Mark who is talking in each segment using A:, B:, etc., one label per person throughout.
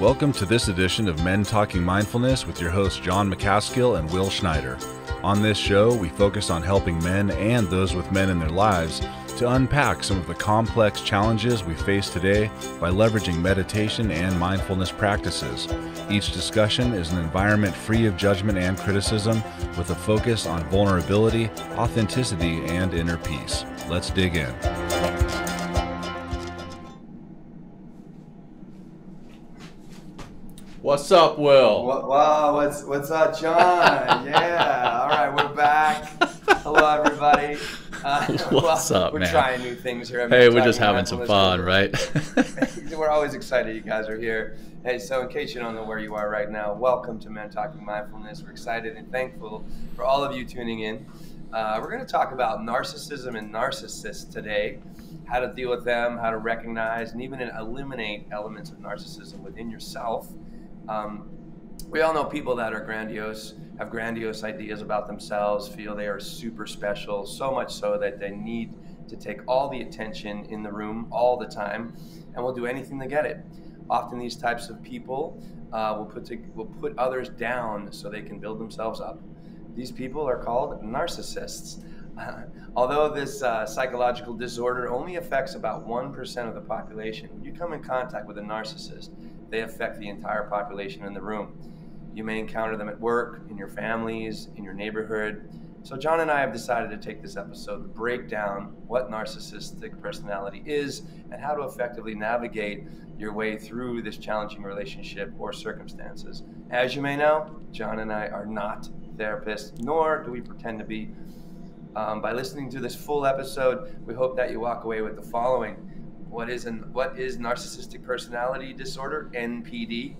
A: Welcome to this edition of Men Talking Mindfulness with your hosts John McCaskill and Will Schneider. On this show, we focus on helping men and those with men in their lives to unpack some of the complex challenges we face today by leveraging meditation and mindfulness practices. Each discussion is an environment free of judgment and criticism with a focus on vulnerability, authenticity, and inner peace. Let's dig in.
B: What's up, Will?
C: Wow, what's up, John? Yeah, all right, we're back. Hello, everybody.
B: What's up,
C: we're
B: man?
C: We're trying new things here.
B: Hey, we're just having some fun, right?
C: We're always excited you guys are here. Hey, so in case you don't know where you are right now, welcome to Men Talking Mindfulness. We're excited and thankful for all of you tuning in. We're going to talk about narcissism and narcissists today, how to deal with them, how to recognize and even eliminate elements of narcissism within yourself. We all know people that are grandiose, have grandiose ideas about themselves, feel they are super special, so much so that they need to take all the attention in the room all the time, and will do anything to get it. Often these types of people will put others down so they can build themselves up. These people are called narcissists. Although this psychological disorder only affects about 1% of the population, when you come in contact with a narcissist, they affect the entire population in the room. You may encounter them at work, in your families, in your neighborhood. So John and I have decided to take this episode to break down what narcissistic personality is and how to effectively navigate your way through this challenging relationship or circumstances. As you may know, John and I are not therapists, nor do we pretend to be. By listening to this full episode, we hope that you walk away with the following. What is narcissistic personality disorder, NPD,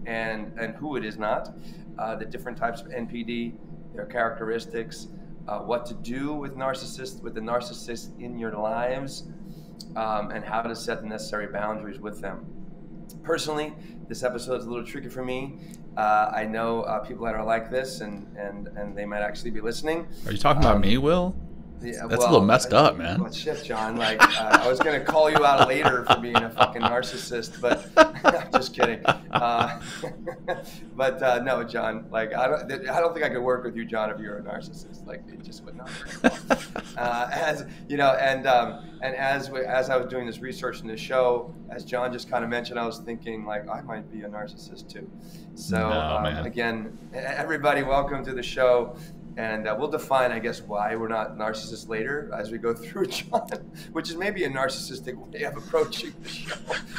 C: and who it is not, the different types of NPD, their characteristics, what to do with the narcissist in your lives, and how to set the necessary boundaries with them. Personally, this episode is a little tricky for me. I know people that are like this, and they might actually be listening.
B: Are you talking about me, Will?
C: Yeah,
B: That's a little messed up, man.
C: Well, shit, John. Like, I was gonna call you out later for being a fucking narcissist, but I'm just kidding. But no, John. Like, I don't think I could work with you, John, if you're a narcissist. Like, it just would not work. As you know, and as I was doing this research in the show, as John just kind of mentioned, I was thinking like I might be a narcissist too. So again, everybody, welcome to the show. And we'll define, I guess, why we're not narcissists later as we go through, John, which is maybe a narcissistic way of approaching the show,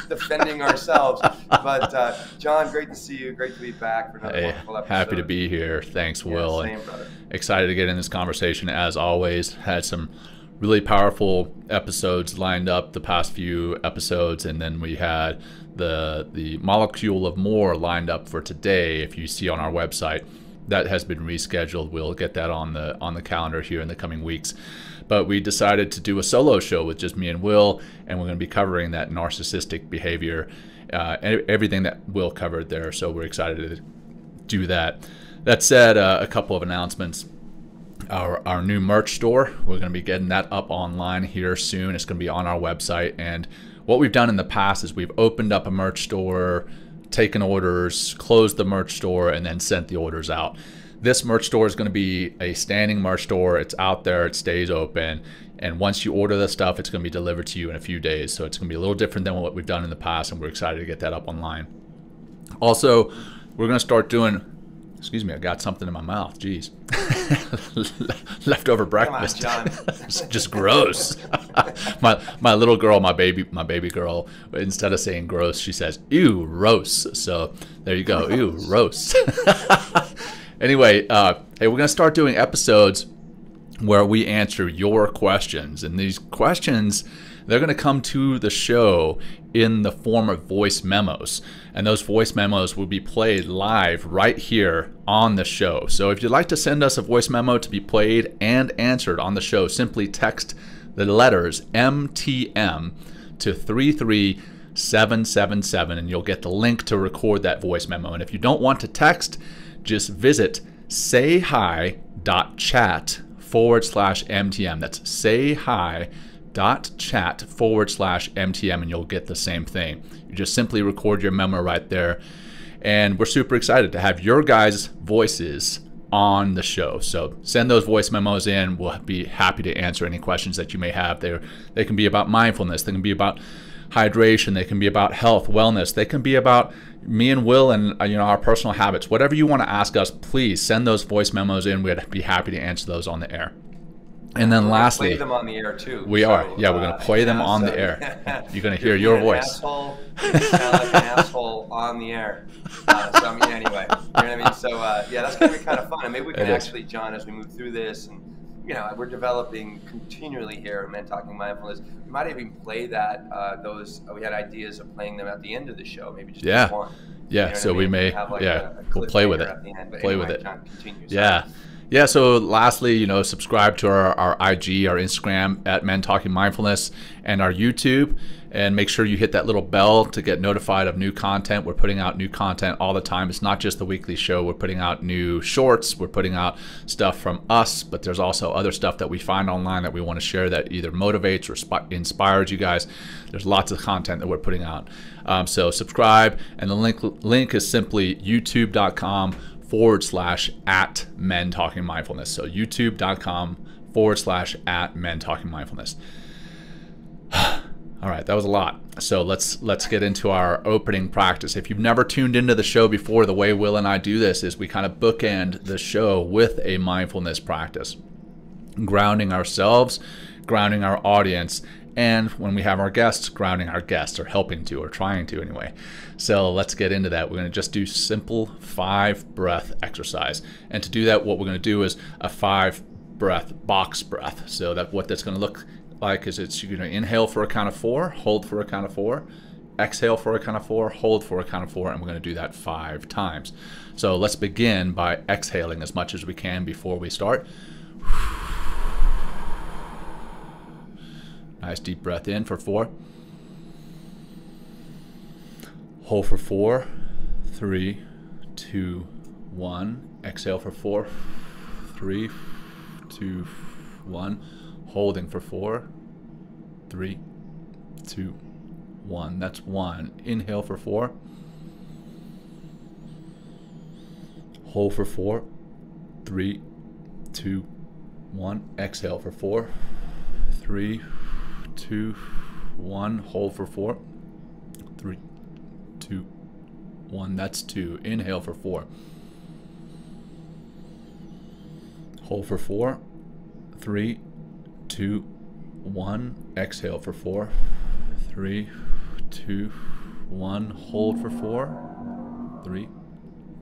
C: defending ourselves. But John, great to see you. Great to be back for another wonderful episode.
B: Happy to be here. Thanks, Will.
C: Same, brother.
B: Excited to get in this conversation as always. Had some really powerful episodes lined up the past few episodes, and then we had the molecule of more lined up for today. If you see on our website, that has been rescheduled. We'll get that on the calendar here in the coming weeks. But we decided to do a solo show with just me and Will, and we're going to be covering that narcissistic behavior, everything that Will covered there. So we're excited to do that. That said, a couple of announcements. Our new merch store, we're going to be getting that up online here soon. It's going to be on our website. And what we've done in the past is we've opened up a merch store, taken orders, closed the merch store, and then sent the orders out. This merch store is going to be a standing merch store. It's out there, it stays open, and once you order the stuff, it's going to be delivered to you in a few days. So it's going to be a little different than what we've done in the past, and we're excited to get that up online. Also, we're going to start doing, excuse me, I got something in my mouth, jeez. Leftover breakfast.
C: Come on, John.
B: Just gross. my little girl, my baby girl, instead of saying gross, she says ew, roast. So there you go, ew, roast. Anyway, hey, we're gonna start doing episodes where we answer your questions, and these questions, they're going to come to the show in the form of voice memos, and those voice memos will be played live right here on the show. So if you'd like to send us a voice memo to be played and answered on the show, simply text the letters MTM to 33777, and you'll get the link to record that voice memo. And if you don't want to text, just visit sayhi.chat/MTM. That's sayhi.chat talking.chat/MTM, and you'll get the same thing. You just simply record your memo right there. And we're super excited to have your guys' voices on the show. So send those voice memos in. We'll be happy to answer any questions that you may have. They can be about mindfulness. They can be about hydration. They can be about health, wellness. They can be about me and Will and our personal habits. Whatever you want to ask us, please send those voice memos in. We'd be happy to answer those on the air. And then lastly,
C: play them on the air too.
B: We're going to play them on the air. You're going to hear your voice.
C: Asshole, you sound like an asshole on the air. Anyway, you know what I mean? So that's going to be kind of fun. And maybe we can actually, John, as we move through this, and we're developing continually here at Men Talking Mindfulness. We might even play that. We had ideas of playing them at the end of the show. Maybe just one.
B: Yeah.
C: You know
B: so we may.
C: have like
B: we'll play with it.
C: Play with it. John, continue.
B: Yeah, so lastly, subscribe to our IG, our Instagram at Men Talking Mindfulness, and our YouTube, and make sure you hit that little bell to get notified of new content. We're putting out new content all the time. It's not just the weekly show. We're putting out new shorts. We're putting out stuff from us, but there's also other stuff that we find online that we want to share that either motivates or inspires you guys. There's lots of content that we're putting out. So subscribe, and the link is simply youtube.com/@Men Talking Mindfulness. So youtube.com/@Men Talking Mindfulness. All right, that was a lot. So let's get into our opening practice. If you've never tuned into the show before, the way Will and I do this is we kind of bookend the show with a mindfulness practice, grounding ourselves, grounding our audience, and when we have our guests, grounding our guests, or helping to, or trying to anyway. So let's get into that. We're going to just do simple 5-breath exercise. And to do that, what we're going to do is a 5-breath box breath. So what that's going to look like is you're going to inhale for a count of 4, hold for a count of 4, exhale for a count of 4, hold for a count of 4, and we're going to do that 5 times. So let's begin by exhaling as much as we can before we start. Nice deep breath in for 4. Hold for 4. 3, 2, 1. Exhale for 4. 3, 2, 1. Holding for 4. 3, 2, 1. That's 1. Inhale for 4. Hold for 4. 3, 2, 1. Exhale for 4. 3, 2, 1. Hold for 4. 3, 2, 1. That's 2. Inhale for 4. Hold for 4. 3, 2, 1. Exhale for 4. 3, 2, 1. Hold for 4. 3,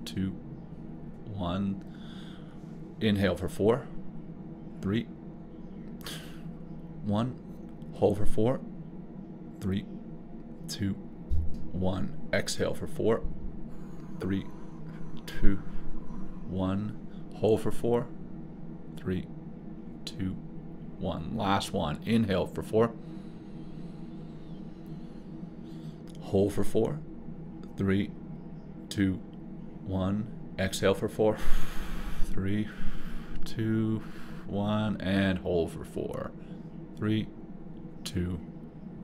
B: 2, 1. Inhale for 4. 3, 1. Hold for 4. 3, 2, 1. Exhale for 4. 3, 2, 1. Hold for 4. 3, 2, 1. Last one. Inhale for 4. Hold for 4. 3, 2, 1. Exhale for 4. 3, 2, 1. And hold for 4. 3, 2,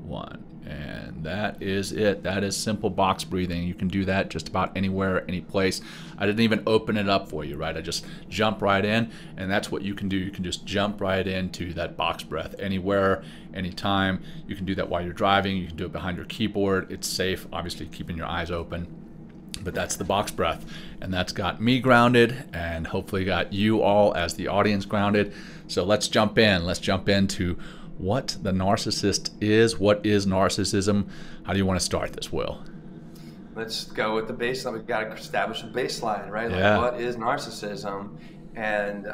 B: 1. And that is it. That is simple box breathing. You can do that just about anywhere, any place. I didn't even open it up for you, right? I just jump right in, and that's what you can do. You can just jump right into that box breath anywhere, anytime. You can do that while you're driving. You can do it behind your keyboard. It's safe, obviously keeping your eyes open. But that's the box breath, and that's got me grounded, and hopefully got you all as the audience grounded. So let's jump in. Let's jump into what the narcissist is. What is narcissism? How do you want to start this, Will?
C: Let's go with the baseline. We've got to establish a baseline, right?
B: Yeah.
C: Like, what is narcissism? And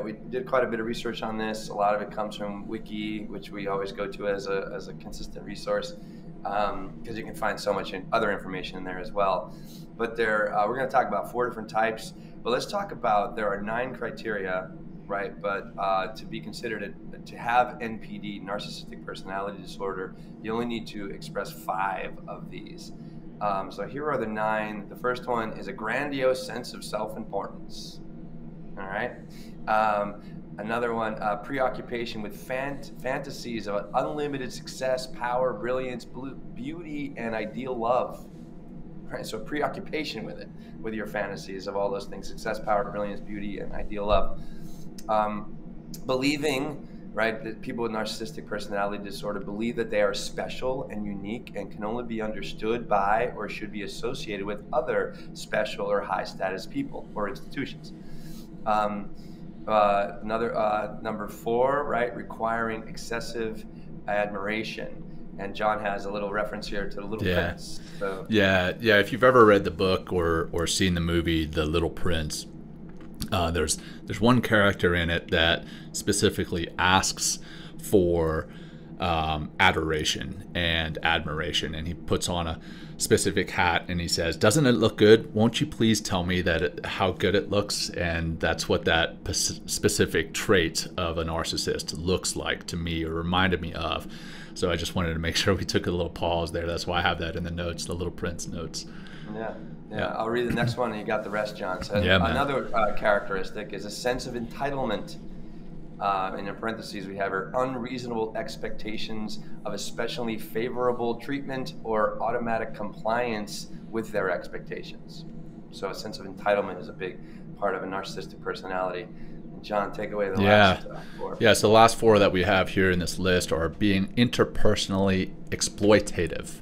C: we did quite a bit of research on this. A lot of it comes from Wiki, which we always go to as a consistent resource, because you can find so much other information in there as well. But we're going to talk about 4 different types. But let's talk about, there are 9 criteria, right? But to be considered to have NPD, Narcissistic Personality Disorder, you only need to express 5 of these. So here are the 9. The first one is a grandiose sense of self-importance. All right. Another one, preoccupation with fantasies of unlimited success, power, brilliance, beauty, and ideal love. Right, so preoccupation with it, with your fantasies of all those things: success, power, brilliance, beauty, and ideal love. Believing, right, that people with narcissistic personality disorder believe that they are special and unique and can only be understood by or should be associated with other special or high status people or institutions. Number 4, right, requiring excessive admiration. And Jon has a little reference here to the Little Prince. So.
B: Yeah. If you've ever read the book or seen the movie The Little Prince, there's one character in it that specifically asks for adoration and admiration, and he puts on a specific hat and he says, "Doesn't it look good? Won't you please tell me how good it looks?" And that's what that specific trait of a narcissist looks like to me, or reminded me of. So I just wanted to make sure we took a little pause there. That's why I have that in the notes, the Little Prince notes.
C: Yeah. I'll read the next one and you got the rest, Jon. So another characteristic is a sense of entitlement. In parentheses, we have our unreasonable expectations of especially favorable treatment or automatic compliance with their expectations. So a sense of entitlement is a big part of a narcissistic personality. Jon, take away the last 4.
B: Yeah, so the last 4 that we have here in this list are being interpersonally exploitative.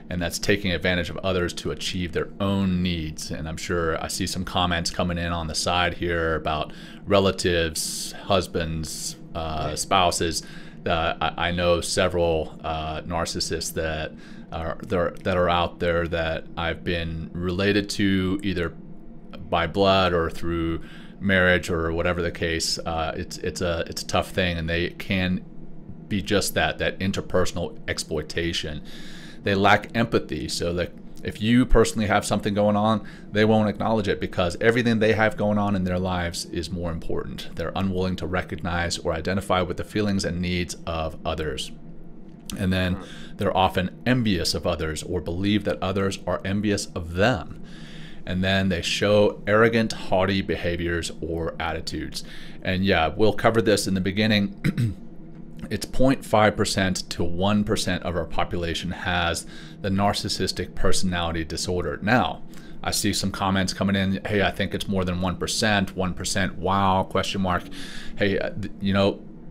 B: And that's taking advantage of others to achieve their own needs. And I'm sure I see some comments coming in on the side here about relatives, husbands, spouses. I know several narcissists that are out there that I've been related to either by blood or through marriage or whatever the case. It's a tough thing, and they can be just that interpersonal exploitation. They lack empathy, so that if you personally have something going on, they won't acknowledge it because everything they have going on in their lives is more important. They're unwilling to recognize or identify with the feelings and needs of others. And then they're often envious of others or believe that others are envious of them. And then they show arrogant, haughty behaviors or attitudes. And yeah, we'll cover this in the beginning. It's 0.5% to 1% of our population has the narcissistic personality disorder. Now, I see some comments coming in. Hey, I think it's more than 1%. 1%. Wow? Question mark. Hey,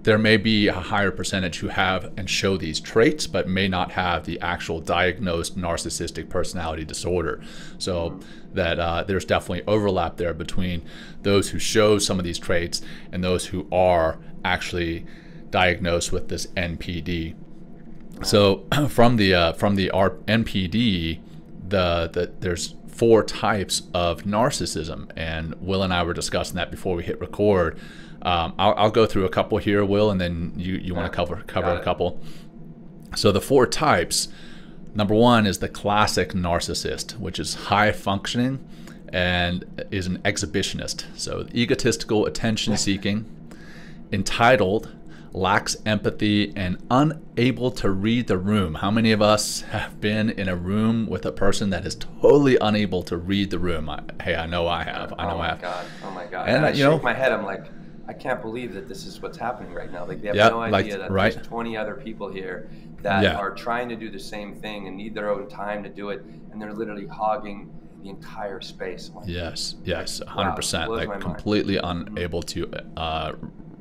B: there may be a higher percentage who have and show these traits, but may not have the actual diagnosed narcissistic personality disorder. So that there's definitely overlap there between those who show some of these traits and those who are actually diagnosed with this NPD. So from the NPD, there's 4 types of narcissism, and Will and I were discussing that before we hit record. I'll go through a couple here, Will, and then you want to cover a couple. So the 4 types. Number 1 is the classic narcissist, which is high functioning and is an exhibitionist. So egotistical, attention seeking, entitled, lacks empathy, and unable to read the room. How many of us have been in a room with a person that is totally unable to read the room? I know I have.
C: Oh my God. And I shake my head. I'm like, I can't believe that this is what's happening right now. Like, they have no idea that there's 20 other people here that are trying to do the same thing and need their own time to do it, and they're literally hogging the entire space. Like,
B: yes, 100%. Like completely unable to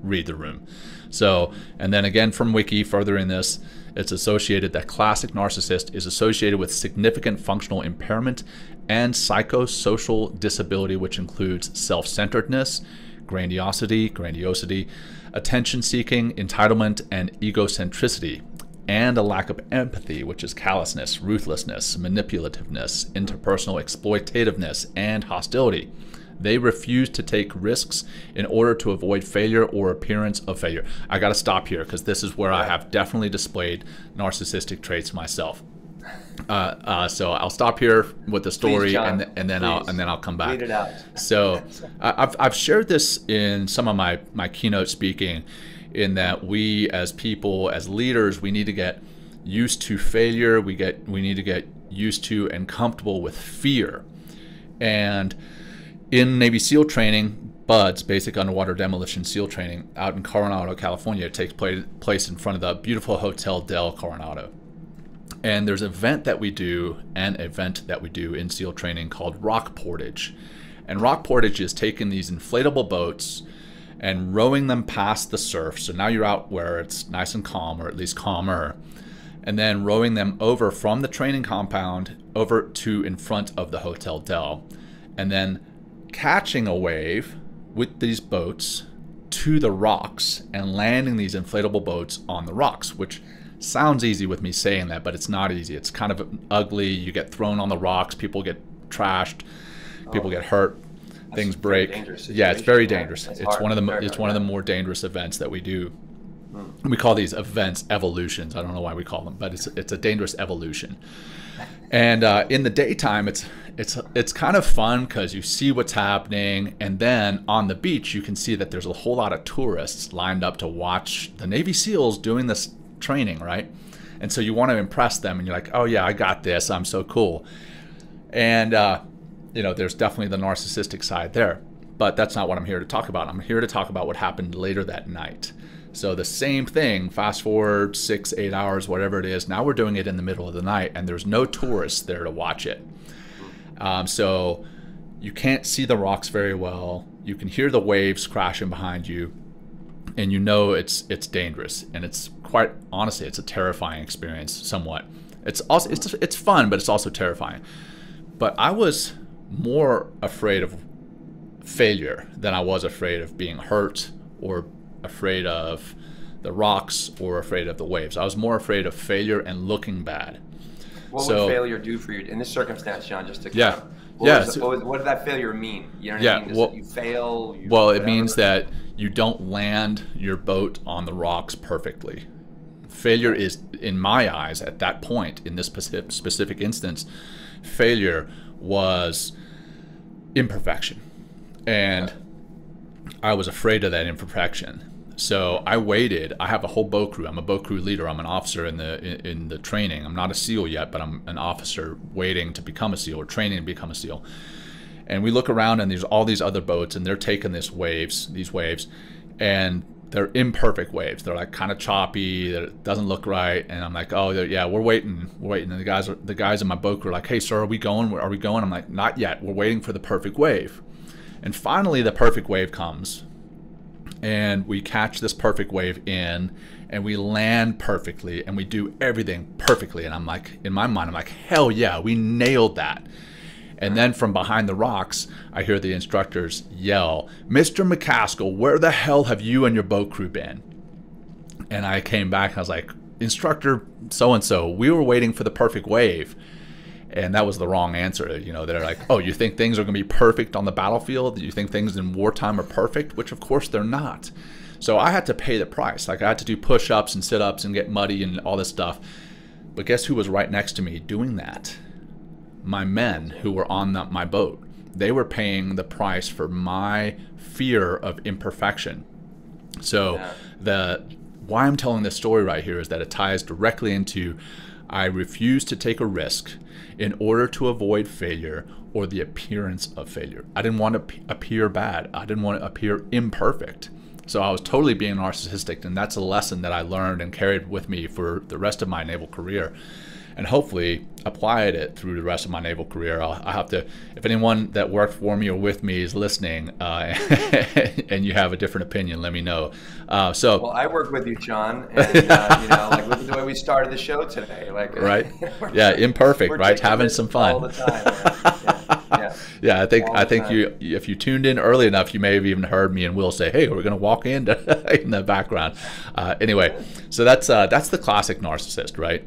B: read the room. So, and then again from Wiki, further in this, it's associated that classic narcissist is associated with significant functional impairment and psychosocial disability, which includes self-centeredness, grandiosity, attention-seeking, entitlement, and egocentricity, and a lack of empathy, which is callousness, ruthlessness, manipulativeness, interpersonal exploitativeness, and hostility. They refuse to take risks in order to avoid failure or appearance of failure. I got to stop here because this is where I have definitely displayed narcissistic traits myself. So I'll stop here with the story. Please, and then I'll come back.
C: Read it out.
B: So I've shared this in some of my keynote speaking, in that we as people, as leaders, we need to get used to failure. We need to get used to and comfortable with fear. And in Navy SEAL training, BUDS, Basic Underwater Demolition SEAL Training, out in Coronado, California. It takes place in front of the beautiful Hotel Del Coronado. And there's an event that we do in SEAL training called rock portage. And rock portage is taking these inflatable boats and rowing them past the surf. So now you're out where it's nice and calm, or at least calmer, and then rowing them over from the training compound over to in front of the Hotel Del, and then catching a wave with these boats to the rocks and landing these inflatable boats on the rocks, which sounds easy with me saying that, but it's not easy. It's kind of ugly. You get thrown on the rocks, people get trashed, people get hurt, things break. Yeah, it's very dangerous. It's one of the more dangerous events that we do. We call these events evolutions. I don't know why we call them, but it's a dangerous evolution. And in the daytime, it's kind of fun because you see what's happening, and then on the beach you can see that there's a whole lot of tourists lined up to watch the Navy SEALs doing this training, right? And so you want to impress them, and you're like, oh yeah, I got this, I'm so cool. And there's definitely the narcissistic side there, but that's not what I'm here to talk about. I'm here to talk about what happened later that night. So the same thing, fast forward 6-8 hours, whatever it is. Now we're doing it in the middle of the night, and there's no tourists there to watch it. So you can't see the rocks very well. You can hear the waves crashing behind you, and you know it's dangerous. And it's quite honestly, it's a terrifying experience somewhat. It's also it's fun, but it's also terrifying. But I was more afraid of failure than I was afraid of being hurt, or afraid of the rocks, or afraid of the waves. I was more afraid of failure and looking bad.
C: What would failure do for you in this circumstance, Jon? Just to what did that failure mean? You know what I mean? You fail?
B: It means that you don't land your boat on the rocks perfectly. Failure is, in my eyes, at that point, in this specific instance, failure was imperfection. And I was afraid of that imperfection. So I waited. I have a whole boat crew. I'm a boat crew leader. I'm an officer in the training. I'm not a SEAL yet, but I'm an officer waiting to become a SEAL, or training to become a SEAL. And we look around, and there's all these other boats, and they're taking these waves, and they're imperfect waves. They're like kind of choppy. That doesn't look right. And I'm like, oh yeah, we're waiting. And the guys in my boat crew are like, hey sir, are we going? I'm like, not yet. We're waiting for the perfect wave. And finally, the perfect wave comes. And we catch this perfect wave and we land perfectly, and we do everything perfectly. And I'm like, in my mind, I'm like, hell yeah, we nailed that. And then from behind the rocks, I hear the instructors yell, Mr. McCaskill, where the hell have you and your boat crew been? And I came back and I was like, Instructor so-and-so, we were waiting for the perfect wave. And that was the wrong answer. They're like, oh, you think things are going to be perfect on the battlefield? You think things in wartime are perfect? Which, of course, they're not. So I had to pay the price. Like, I had to do push-ups and sit-ups and get muddy and all this stuff. But guess who was right next to me doing that? My men who were on my boat. They were paying the price for my fear of imperfection. So why I'm telling this story right here is that it ties directly into I refuse to take a risk in order to avoid failure or the appearance of failure. I didn't want to appear bad. I didn't want to appear imperfect. So I was totally being narcissistic, and that's a lesson that I learned and carried with me for the rest of my naval career, and hopefully applied it through the rest of my naval career. I have to, if anyone that worked for me or with me is listening and you have a different opinion, let me know.
C: Well, I work with you, Jon, and like look at the way we started the show today. Like,
B: right? Yeah, imperfect, right? Having some fun.
C: All the time.
B: Yeah, I think you, if you tuned in early enough, you may have even heard me and Will say, "Hey, we're going to walk in the background." Anyway, so that's the classic narcissist, right?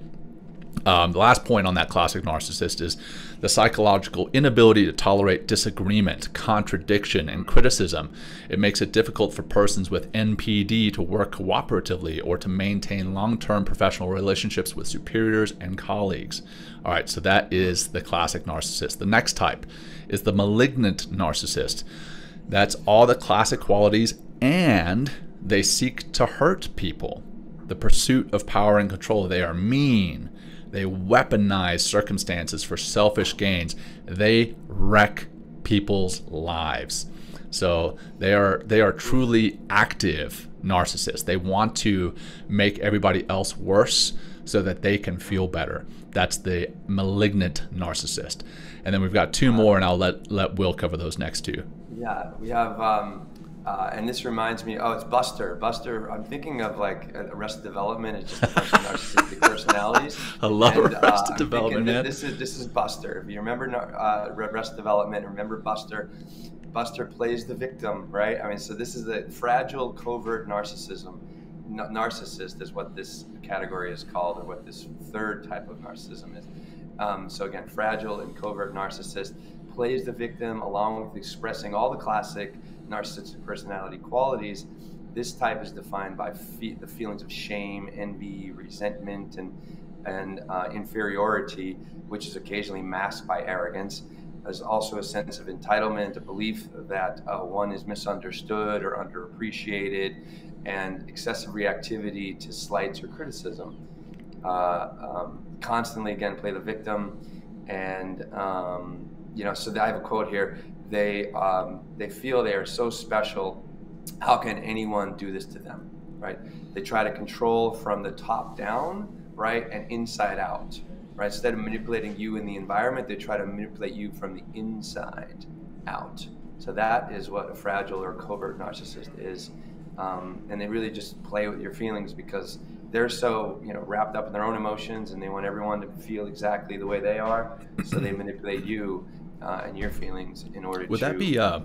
B: The last point on that classic narcissist is the psychological inability to tolerate disagreement, contradiction, and criticism. It makes it difficult for persons with NPD to work cooperatively or to maintain long-term professional relationships with superiors and colleagues. All right, so that is the classic narcissist. The next type is the malignant narcissist. That's all the classic qualities, and they seek to hurt people. The pursuit of power and control. They are mean. They weaponize circumstances for selfish gains. They wreck people's lives. So they are truly active narcissists. They want to make everybody else worse so that they can feel better. That's the malignant narcissist. And then we've got two more, and I'll let Will cover those next two.
C: Yeah, we have, and this reminds me, it's Buster. Buster, I'm thinking of like Arrested Development. It's just a bunch of narcissistic personalities.
B: I love Arrested Development, man.
C: This is Buster. If you remember Arrested Development, remember Buster. Buster plays the victim, right? I mean, so this is the fragile, covert narcissism. Narcissist is what this category is called, or what this third type of narcissism is. So again, fragile and covert narcissist plays the victim along with expressing all the classic narcissistic personality qualities. This type is defined by the feelings of shame, envy, resentment, and inferiority, which is occasionally masked by arrogance. There's also a sense of entitlement, a belief that one is misunderstood or underappreciated, and excessive reactivity to slights or criticism. Constantly, again, play the victim. And, so I have a quote here. They feel they are so special. How can anyone do this to them, right? They try to control from the top down, right, and inside out, right? Instead of manipulating you in the environment, they try to manipulate you from the inside out. So that is what a fragile or covert narcissist is. And they really just play with your feelings because they're so, wrapped up in their own emotions, and they want everyone to feel exactly the way they are. So they manipulate you and your feelings in order to.
B: Would that be?
C: Yeah.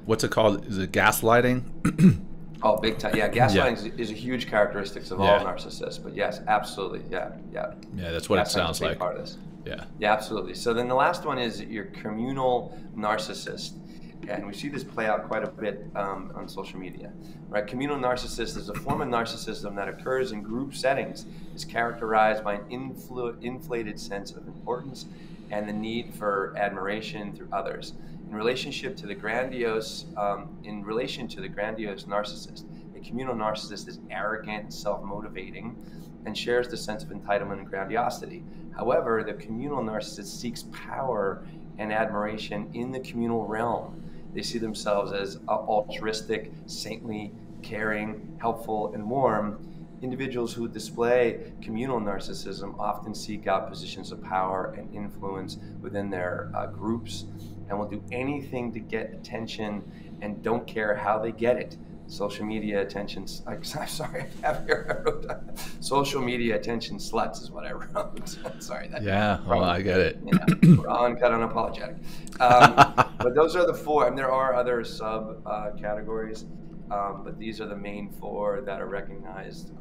B: What's it called? Is it gaslighting?
C: Oh, big time. Yeah, gaslighting is a huge characteristic of all narcissists. But yes, absolutely. Yeah.
B: Yeah, that's what it sounds like.
C: Part of this.
B: Yeah.
C: Yeah, absolutely. So then the last one is your communal narcissist. And we see this play out quite a bit on social media, right? Communal narcissist is a form of narcissism that occurs in group settings, is characterized by an inflated sense of importance and the need for admiration through others. In relation to the grandiose narcissist, a communal narcissist is arrogant, self-motivating, and shares the sense of entitlement and grandiosity. However, the communal narcissist seeks power and admiration in the communal realm. They see themselves as altruistic, saintly, caring, helpful, and warm. Individuals who display communal narcissism often seek out positions of power and influence within their groups, and will do anything to get attention and don't care how they get it. Social media attention, sorry, I wrote that. Social media attention sluts is what I wrote. Sorry.
B: I get it.
C: We're uncut, unapologetic. But those are the four, and there are other sub categories, but these are the main four that are recognized,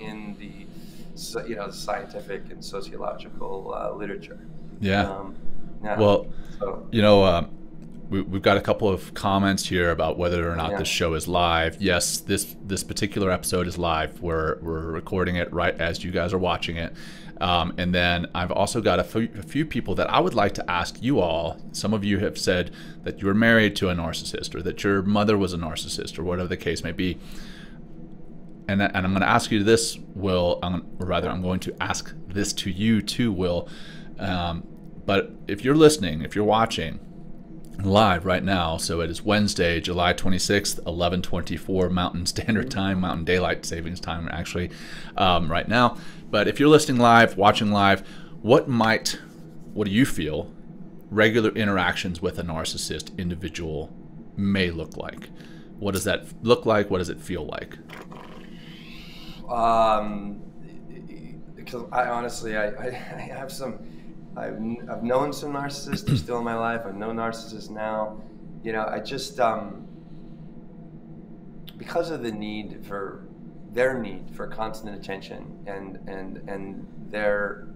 C: in the, scientific and sociological literature.
B: Well, we've got a couple of comments here about whether or not this show is live. Yes, this particular episode is live. We're recording it right as you guys are watching it. And then I've also got a few people that I would like to ask you all. Some of you have said that you were married to a narcissist, or that your mother was a narcissist, or whatever the case may be. And I'm going to ask you this, Will, I'm going to ask this to you too, Will. But if you're listening, if you're watching live right now, so it is Wednesday, July 26th, 11:24 Mountain Standard Time, Mountain Daylight Savings Time, actually, right now. But if you're listening live, watching live, what do you feel regular interactions with a narcissist individual may look like? What does that look like? What does it feel like?
C: Because I honestly have some. I've known some narcissists. They're still in my life. I know narcissists now. I just because of their need for constant attention and their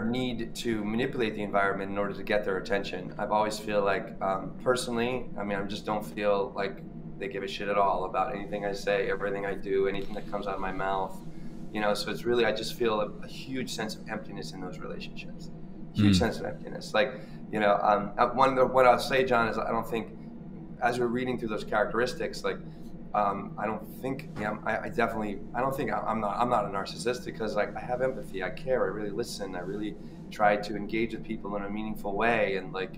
C: need to manipulate the environment in order to get their attention. I've always feel like personally, I just don't feel like they give a shit at all about anything I say, everything I do, anything that comes out of my mouth. So it's really, I just feel a huge sense of emptiness in those relationships. Huge sense of emptiness. Like, what I'll say, John, is I don't think, as we're reading through those characteristics, like, I don't think, I'm not a narcissist, because like I have empathy, I care, I really listen, I really try to engage with people in a meaningful way, and like,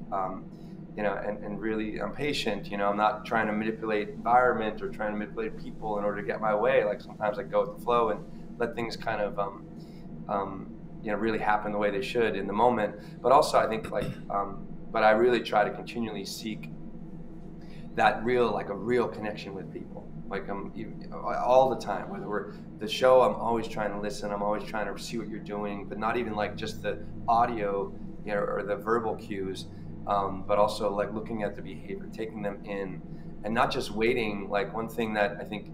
C: and really I'm patient. I'm not trying to manipulate environment or trying to manipulate people in order to get my way. Like sometimes I go with the flow and let things kind of really happen the way they should in the moment. But also I think but I really try to continually seek that a real connection with people. Like all the time, whether we're the show, I'm always trying to listen. I'm always trying to see what you're doing, but not even like just the audio, or the verbal cues, but also like looking at the behavior, taking them in, and not just waiting. Like one thing that I think,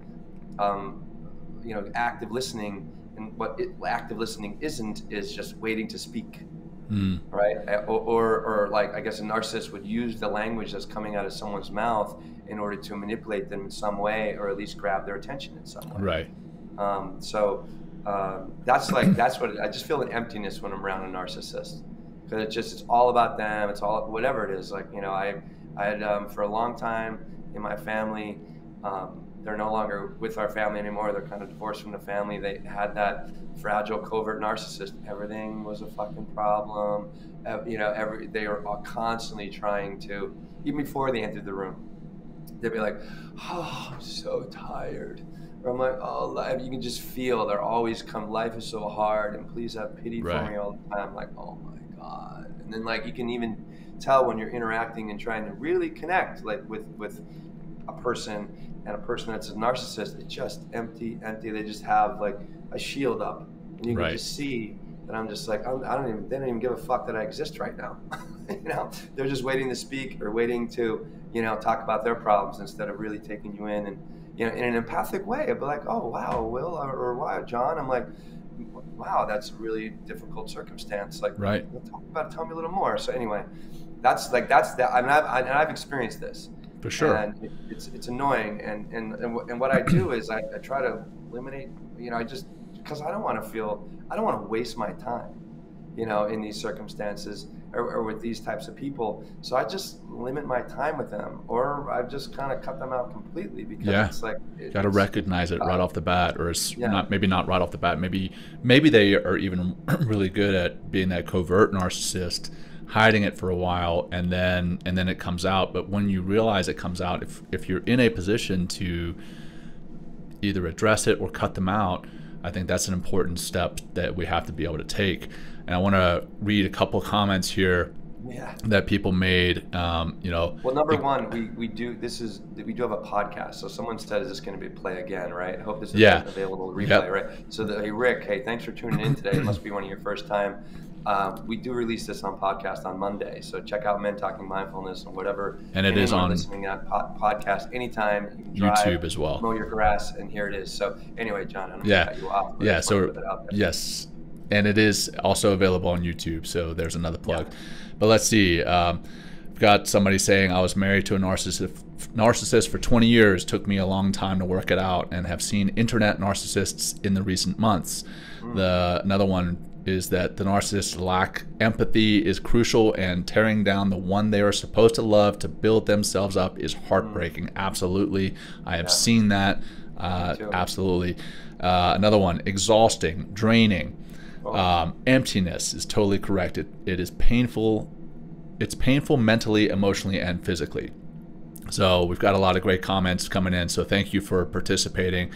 C: active listening, and what active listening isn't is just waiting to speak. Right? Or like, I guess a narcissist would use the language that's coming out of someone's mouth in order to manipulate them in some way, or at least grab their attention in some way.
B: Right.
C: That's what I just feel an emptiness when I'm around a narcissist, because it's all about them. It's all, whatever it is. Like, I had for a long time in my family, they're no longer with our family anymore. They're kind of divorced from the family. They had that fragile, covert narcissist. Everything was a fucking problem. They were all constantly trying to, even before they entered the room, they'd be like, "Oh, I'm so tired." Or I'm like, "Oh, life." You can just feel they're always life is so hard, and please have pity for me all the time. Like, oh my God. And then like you can even tell when you're interacting and trying to really connect, like with a person, and a person that's a narcissist, it's just empty. They just have like a shield up, and you can just see that I'm just like, they don't even give a fuck that I exist right now. They're just waiting to speak or waiting to, talk about their problems instead of really taking you in. And, in an empathic way, I'd be like, "Oh, wow, Will," or "Wow, John." I'm like, "Wow, that's a really difficult circumstance. Like, talk about it, tell me a little more." So anyway, that's that. I mean, I've experienced this.
B: For sure.
C: And it's annoying. And what I do is I try to eliminate, because I don't want to waste my time, in these circumstances or with these types of people. So I just limit my time with them, or I've just kind of cut them out completely, because it's like,
B: you got to recognize it right off the bat, or it's maybe not right off the bat. Maybe they are even really good at being that covert narcissist, hiding it for a while, and then it comes out. But when you realize it comes out, if you're in a position to either address it or cut them out, I think that's an important step that we have to be able to take. And I want to read a couple comments here that people made.
C: Well, number one, we do have a podcast. So someone said, "Is this going to be play again?" Right? I hope this is available to replay. Right? So hey Rick, hey, thanks for tuning in today. It must be one of your first time. We do release this on podcast on Monday, so check out Men Talking Mindfulness or whatever.
B: And it is on
C: listening on podcast anytime. You can drive,
B: YouTube as well.
C: Mow your grass, and here it is. So anyway, John, I'm gonna cut you off.
B: So yes, and it is also available on YouTube. So there's another plug. But let's see. We've got somebody saying, "I was married to a narcissist for 20 years. Took me a long time to work it out, and have seen internet narcissists in the recent months." Another one is that the narcissist's lack empathy is crucial, and tearing down the one they are supposed to love to build themselves up is heartbreaking. Absolutely. I have seen that. Absolutely. Another one, exhausting, draining. Emptiness is totally correct. It is painful. It's painful mentally, emotionally, and physically. So we've got a lot of great comments coming in, so thank you for participating.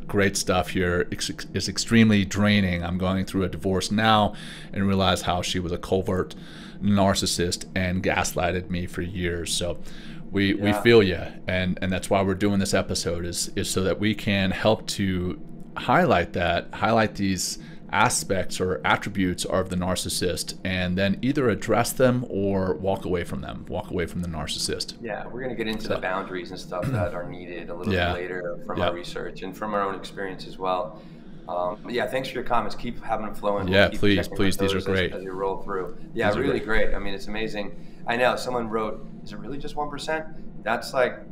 B: Great stuff here. It's extremely draining. I'm going through a divorce now and realize how she was a covert narcissist and gaslighted me for years. So we feel you, and that's why we're doing this episode, is so that we can help to highlight these aspects or attributes of the narcissist, and then either address them or walk away from the narcissist.
C: Yeah, we're going to get into the boundaries and stuff that are needed a little bit later from our research and from our own experience as well. Thanks for your comments. Keep having them flowing.
B: Please, these are great.
C: As you roll through. Yeah, really great. I mean, it's amazing. I know someone wrote, "Is it really just 1%?" That's what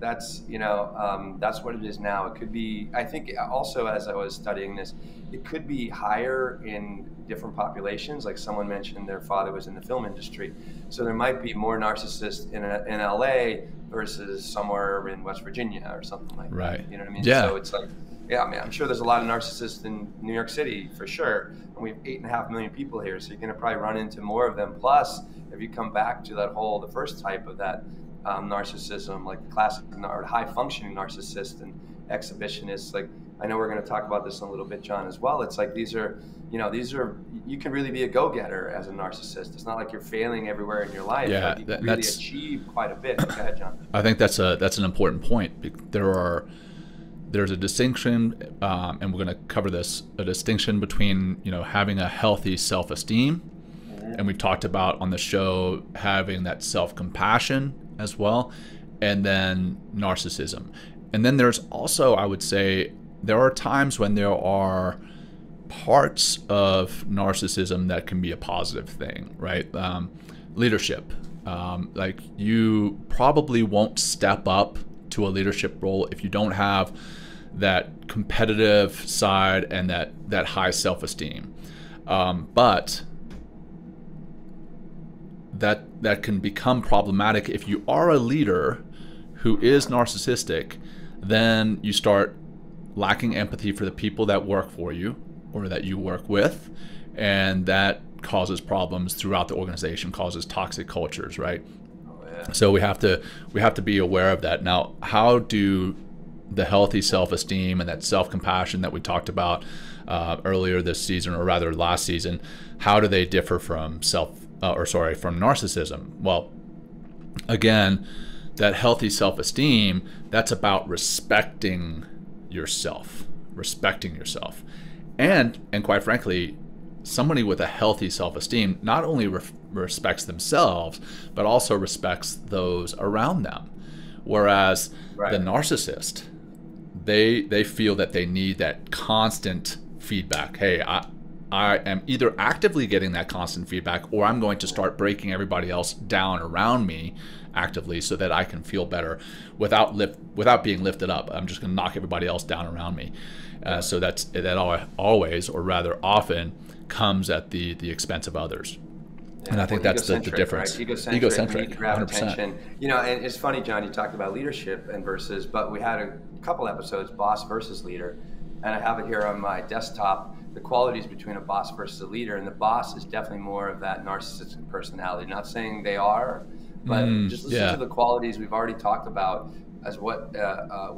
C: it is now. It could be, I think also, as I was studying this, it could be higher in different populations. Like someone mentioned their father was in the film industry. So there might be more narcissists in LA versus somewhere in West Virginia or something like that. You know what I mean?
B: Yeah.
C: So it's like, Yeah, I mean, I'm sure there's a lot of narcissists in New York City for sure. And we have 8.5 million people here. So you're going to probably run into more of them. Plus, if you come back to the first type of that narcissism, like the classic or high functioning narcissist and exhibitionists, like I know we're going to talk about this in a little bit, Jon, as well. It's like these are, you can really be a go-getter as a narcissist. It's not like you're failing everywhere in your life.
B: Yeah,
C: like you can really achieve quite a bit. Go ahead, Jon.
B: I think that's an important point. There's a distinction, and we're going to cover this, a distinction between, having a healthy self-esteem, and we've talked about on the show having that self-compassion as well, and then narcissism. And then there's also, I would say, there are times when there are parts of narcissism that can be a positive thing, right? Leadership. Like you probably won't step up to a leadership role if you don't have that competitive side and that high self-esteem. But that can become problematic if you are a leader who is narcissistic. Then you start lacking empathy for the people that work for you or that you work with, and that causes problems throughout the organization, causes toxic cultures, right?
C: Oh, yeah.
B: So we have to be aware of that. Now, how do the healthy self-esteem and that self-compassion that we talked about earlier this season, or rather last season, how do they differ from from narcissism? Well, again, that healthy self-esteem, that's about respecting yourself. And quite frankly, somebody with a healthy self-esteem not only respects themselves, but also respects those around them. Whereas
C: Right.
B: the narcissist, they feel that they need that constant feedback. Hey, I am either actively getting that constant feedback, or I'm going to start breaking everybody else down around me actively so that I can feel better without being lifted up. I'm just going to knock everybody else down around me. So that always, or rather often, comes at the expense of others.
C: Yeah,
B: and I think that's the difference.
C: Right?
B: Egocentric,
C: need to grab
B: 100%.
C: attention. And it's funny, Jon, you talked about leadership and versus, but we had a couple episodes, boss versus leader, and I have it here on my desktop, the qualities between a boss versus a leader. And the boss is definitely more of that narcissistic personality. Not saying they are, but just listen to the qualities we've already talked about as what a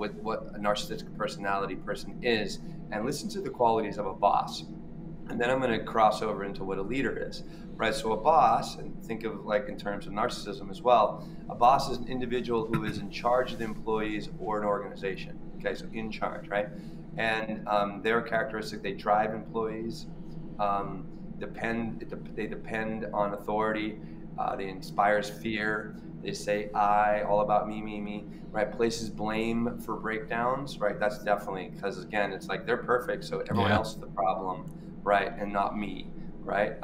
C: narcissistic personality person is, and listen to the qualities of a boss. And then I'm going to cross over into what a leader is, right? So a boss, and think of like in terms of narcissism as well, a boss is an individual who is in charge of the employees or an organization. Okay, so in charge, right? And their characteristic, they drive employees, they depend on authority, they inspires fear, they say I, all about me, right? Places blame for breakdowns, right? That's definitely, because again, it's like they're perfect, so everyone else is the problem, right? And not me, right?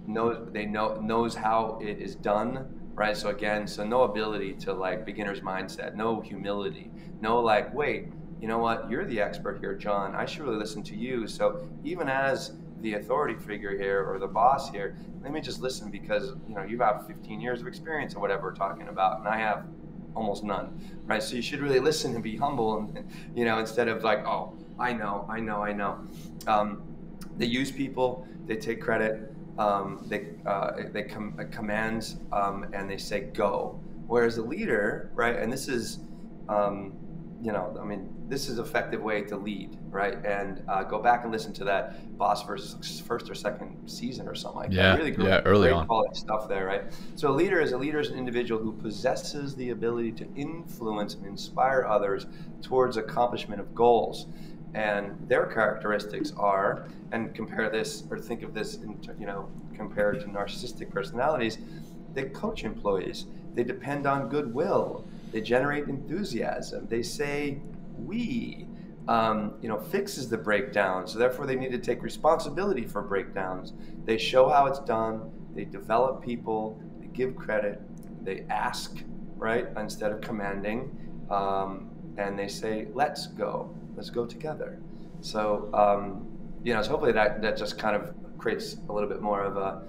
C: Knows how it is done, right? So again, no ability to like beginner's mindset, no humility, no like, wait, you know what? You're the expert here, Jon. I should really listen to you. So even as the authority figure here or the boss here, let me just listen because you have 15 years of experience or whatever we're talking about, and I have almost none, right? So you should really listen and be humble, and instead of like, oh, I know. They use people, they take credit, they command, and they say go. Whereas a leader, right? And this is, this is an effective way to lead, right? And go back and listen to that boss versus first or second season or something like that. Really great,
B: early on.
C: Quality stuff there, right? So a leader is an individual who possesses the ability to influence and inspire others towards accomplishment of goals. And their characteristics are, and compare this or think of this, compared to narcissistic personalities, they coach employees, they depend on goodwill, they generate enthusiasm, they say we, fixes the breakdown, so therefore they need to take responsibility for breakdowns. They show how it's done, they develop people, they give credit, they ask, right, instead of commanding, and they say, let's go together. So, so hopefully that just kind of creates a little bit more of a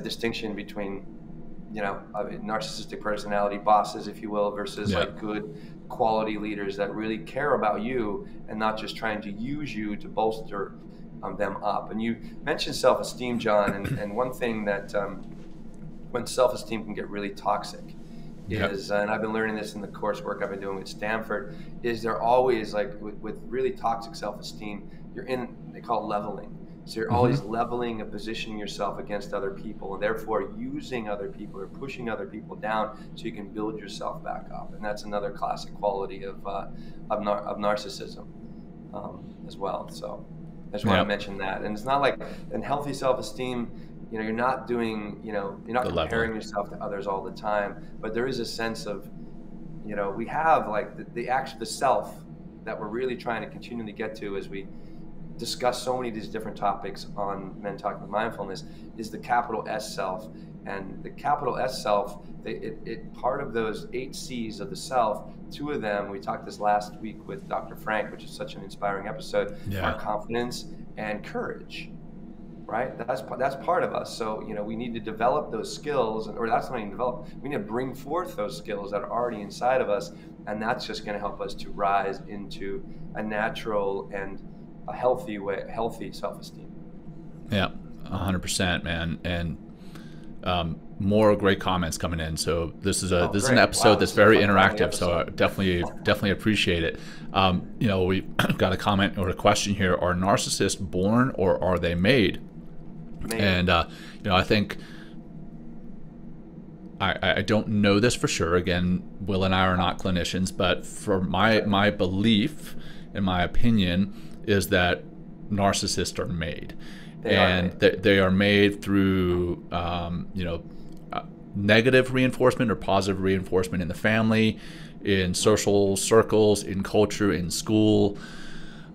C: distinction between narcissistic personality bosses, if you will, versus
B: Yeah.
C: like good quality leaders that really care about you and not just trying to use you to bolster them up. And you mentioned self-esteem, John, and one thing that when self-esteem can get really toxic is, and I've been learning this in the coursework I've been doing with Stanford, is they're always like with really toxic self-esteem, they call it leveling. So you're always leveling and positioning yourself against other people, and therefore using other people or pushing other people down so you can build yourself back up. And that's another classic quality of narcissism as well. So I just want to mention that. And it's not like in healthy self-esteem, you're not doing, you're not comparing yourself to others all the time, but there is a sense of, we have like the self that we're really trying to continually get to as we discuss so many of these different topics on Men Talking Mindfulness is the capital S self. And the capital S self, part of those 8 C's of the self, 2 of them, we talked this last week with Dr. Frank, which is such an inspiring episode, are confidence and courage, right? That's part of us. So, we need to develop those skills, or that's not even develop, we need to bring forth those skills that are already inside of us. And that's just going to help us to rise into a natural and a healthy self-esteem.
B: Yeah, 100%, man. And more great comments coming in. So this is an episode that's very interactive. So I definitely appreciate it. We got a comment or a question here: are narcissists born or are they made? And I think I don't know this for sure. Again, Will and I are not clinicians, but for my belief and my opinion is that narcissists are made. They are made through negative reinforcement or positive reinforcement in the family, in social circles, in culture, in school,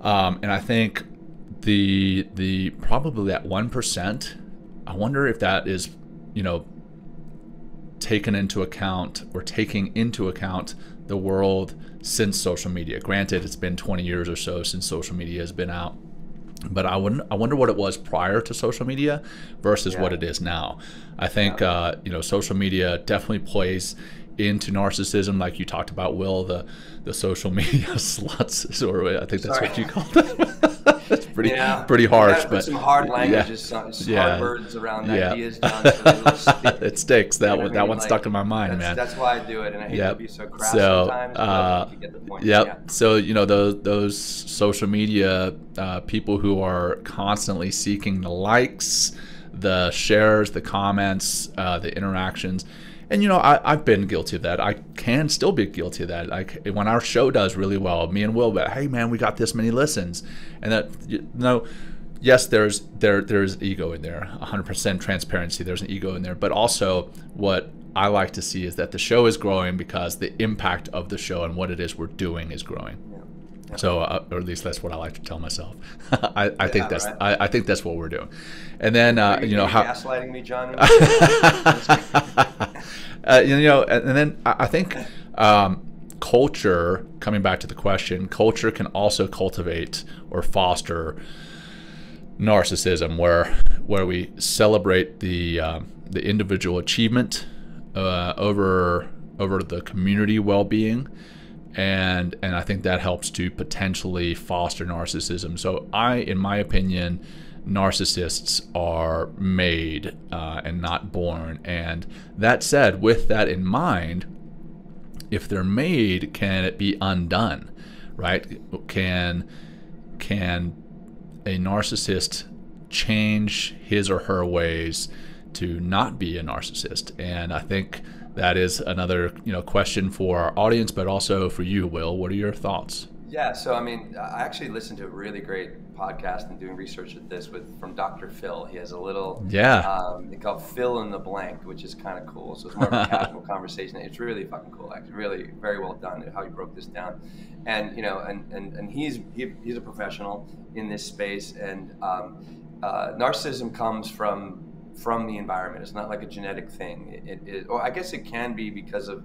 B: and I think the probably that 1%. I wonder if that is taking into account the world since social media. Granted, it's been 20 years or so since social media has been out. But I wonder what it was prior to social media versus what it is now. I think social media definitely plays into narcissism, like you talked about, Will, the social media sluts, or I think that's what you call them. It's pretty harsh, but
C: some hard languages, some hard words around ideas, John, so
B: it sticks. That one stuck in my mind, man.
C: That's why I do it, and I hate to be so crass sometimes, but you get the point.
B: So those social media people who are constantly seeking the likes, the shares, the comments, the interactions. And I've been guilty of that. I can still be guilty of that. Like when our show does really well, me and Will, but hey man, we got this many listens, and that yes, there's ego in there, 100% transparency. There's an ego in there, but also what I like to see is that the show is growing because the impact of the show and what it is we're doing is growing. Yeah. So, or at least that's what I like to tell myself. I think that's what we're doing. And then how
C: gaslighting me, John.
B: And then I think culture, coming back to the question, culture can also cultivate or foster narcissism, where we celebrate the individual achievement over the community well-being, and I think that helps to potentially foster narcissism. So in my opinion, narcissists are made and not born. And that said, with that in mind, if they're made, can it be undone, right? Can a narcissist change his or her ways to not be a narcissist? And I think that is another question for our audience, but also for you, Will. What are your thoughts?
C: Yeah, so I actually listened to a really great podcast and doing research at this from Dr. Phil. He has a little they call Fill in the Blank, which is kind of cool. So it's more of a casual conversation. It's really fucking cool, actually. Really very well done how he broke this down. And and he's a professional in this space, and narcissism comes from the environment. It's not like a genetic thing. Or I guess it can be because of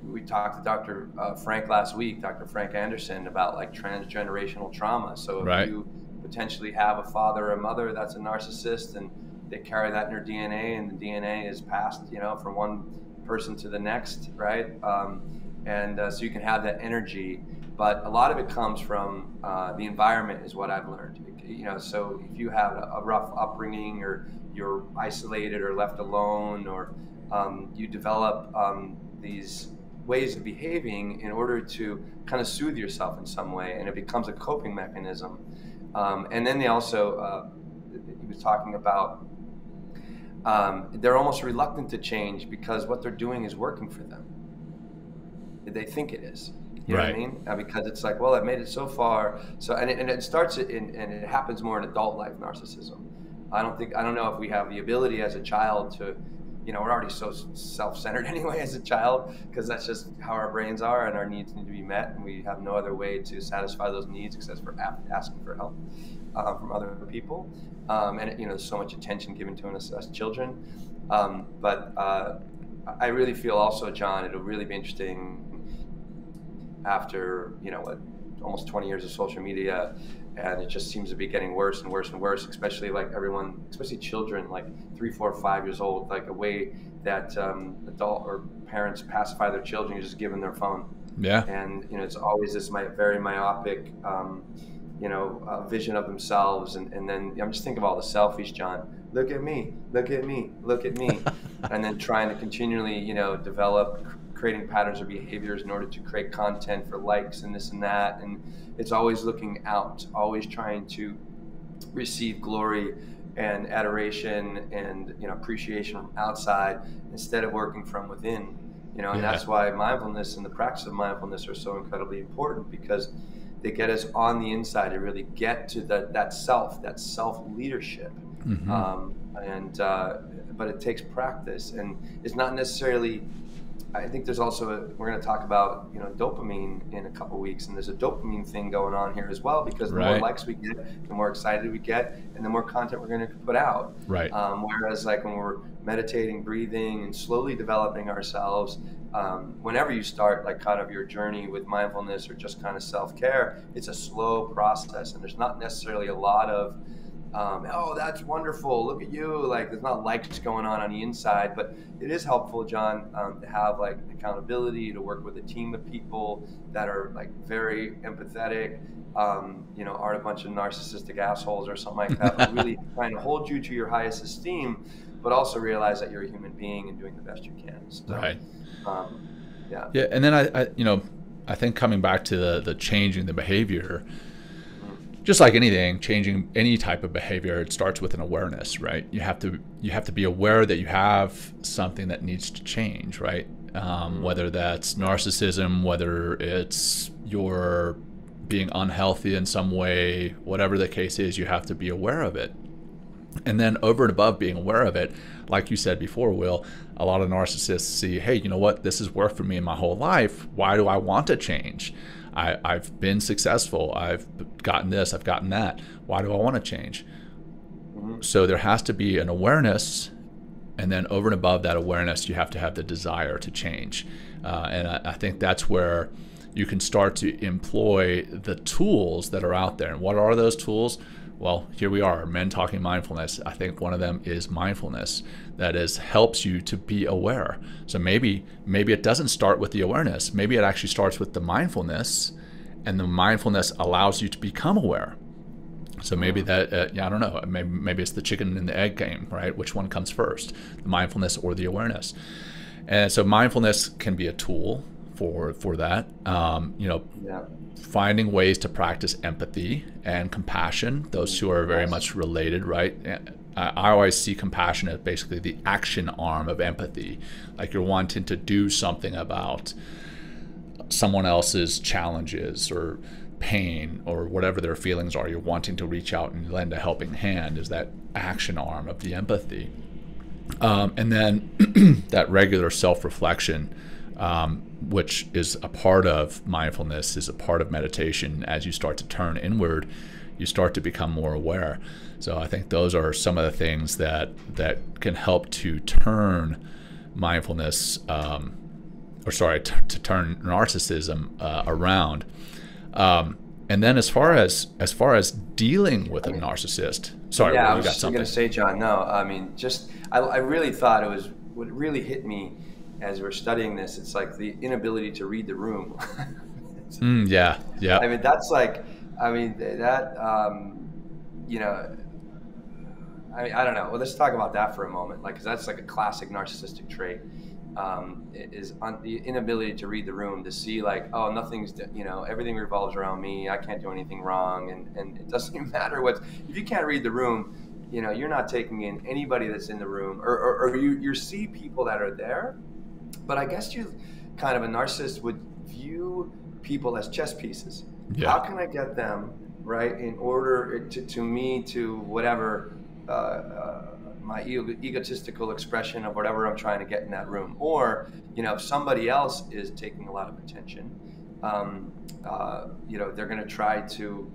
C: we talked to Dr. Frank last week, Dr. Frank Anderson, about like transgenerational trauma. So if you potentially have a father or a mother that's a narcissist, and they carry that in their DNA, and the DNA is passed, from one person to the next, right? So you can have that energy, but a lot of it comes from the environment, is what I've learned. So if you have a rough upbringing, or you're isolated or left alone, or you develop these ways of behaving in order to kind of soothe yourself in some way, and it becomes a coping mechanism. And then they also, he was talking about, they're almost reluctant to change because what they're doing is working for them. They think it is. You know what I mean? Because it's like, well, I've made it so far. So, and it starts and it happens more in adult life narcissism. I don't know if we have the ability as a child to, we're already so self-centered anyway as a child, because that's just how our brains are, and our needs need to be met, and we have no other way to satisfy those needs except for asking for help from other people. And there's so much attention given to us as children. But I really feel also, John, it'll really be interesting after, almost 20 years of social media, and it just seems to be getting worse and worse and worse, especially especially children, like 3, 4, 5 years old, like a way that adult or parents pacify their children, you just give them their phone.
B: Yeah.
C: And, it's always this very myopic, vision of themselves. And then I'm just thinking of all the selfies, John. Look at me, look at me, look at me. And then trying to continually, develop creating patterns or behaviors in order to create content for likes and this and that. And it's always looking out, always trying to receive glory and adoration and, appreciation from outside instead of working from within, and that's why mindfulness and the practice of mindfulness are so incredibly important, because they get us on the inside to really get to that self leadership. But it takes practice, and it's not necessarily, I think there's also we're going to talk about, dopamine in a couple weeks, and there's a dopamine thing going on here as well, because the more likes we get, the more excited we get, and the more content we're going to put out.
B: Right.
C: Whereas like when we're meditating, breathing, and slowly developing ourselves, whenever you start like kind of your journey with mindfulness or just kind of self-care, it's a slow process, and there's not necessarily a lot of oh, that's wonderful, look at you, like there's not likes going on the inside. But it is helpful, John, to have like accountability, to work with a team of people that are like very empathetic, aren't a bunch of narcissistic assholes or something like that, but really trying to hold you to your highest esteem, but also realize that you're a human being and doing the best you can. So,
B: right.
C: Yeah.
B: And then I think coming back to the changing the behavior, just like anything, changing any type of behavior, it starts with an awareness, right? You have to be aware that you have something that needs to change, right? Whether that's narcissism, whether it's you're being unhealthy in some way, whatever the case is, you have to be aware of it. And then over and above being aware of it, like you said before, Will, a lot of narcissists see, hey, you know what? This has worked for me in my whole life. Why do I want to change? I've been successful. I've gotten this, I've gotten that. Why do I want to change? So there has to be an awareness, and then over and above that awareness, you have to have the desire to change. And I think that's where you can start to employ the tools that are out there. And what are those tools? Well, here we are, Men Talking Mindfulness. I think one of them is mindfulness. That is, helps you to be aware. So maybe it doesn't start with the awareness. Maybe it actually starts with the mindfulness, and the mindfulness allows you to become aware. So maybe that, I don't know, maybe it's the chicken and the egg game, right? Which one comes first, the mindfulness or the awareness? And so mindfulness can be a tool for that. Finding ways to practice empathy and compassion. Those two are very much related, right? I always see compassion as basically the action arm of empathy. Like you're wanting to do something about someone else's challenges or pain or whatever their feelings are. You're wanting to reach out and lend a helping hand, is that action arm of the empathy. And then that regular self-reflection, which is a part of mindfulness, is a part of meditation. As you start to turn inward, you start to become more aware. So I think those are some of the things that can help to turn mindfulness, to turn narcissism around. And then as far as dealing with a narcissist, sorry,
C: yeah,
B: Will,
C: I
B: you
C: was
B: got
C: just
B: something.
C: going to say, John, no, I mean, just, I really thought it was, what really hit me as we're studying this, it's like the inability to read the room.
B: Yeah, yeah,
C: I mean, that's like, I mean, that, you know, I don't know. Well, let's talk about that for a moment. Like, 'cause that's like a classic narcissistic trait, the inability to read the room, to see like, oh, nothing's, everything revolves around me. I can't do anything wrong. And it doesn't even matter if you can't read the room, you're not taking in anybody that's in the room, or you see people that are there. But I guess a narcissist would view people as chess pieces.
B: yeah.
C: How can I get them right in order to whatever my egotistical expression of whatever I'm trying to get in that room, or if somebody else is taking a lot of attention, they're going to try to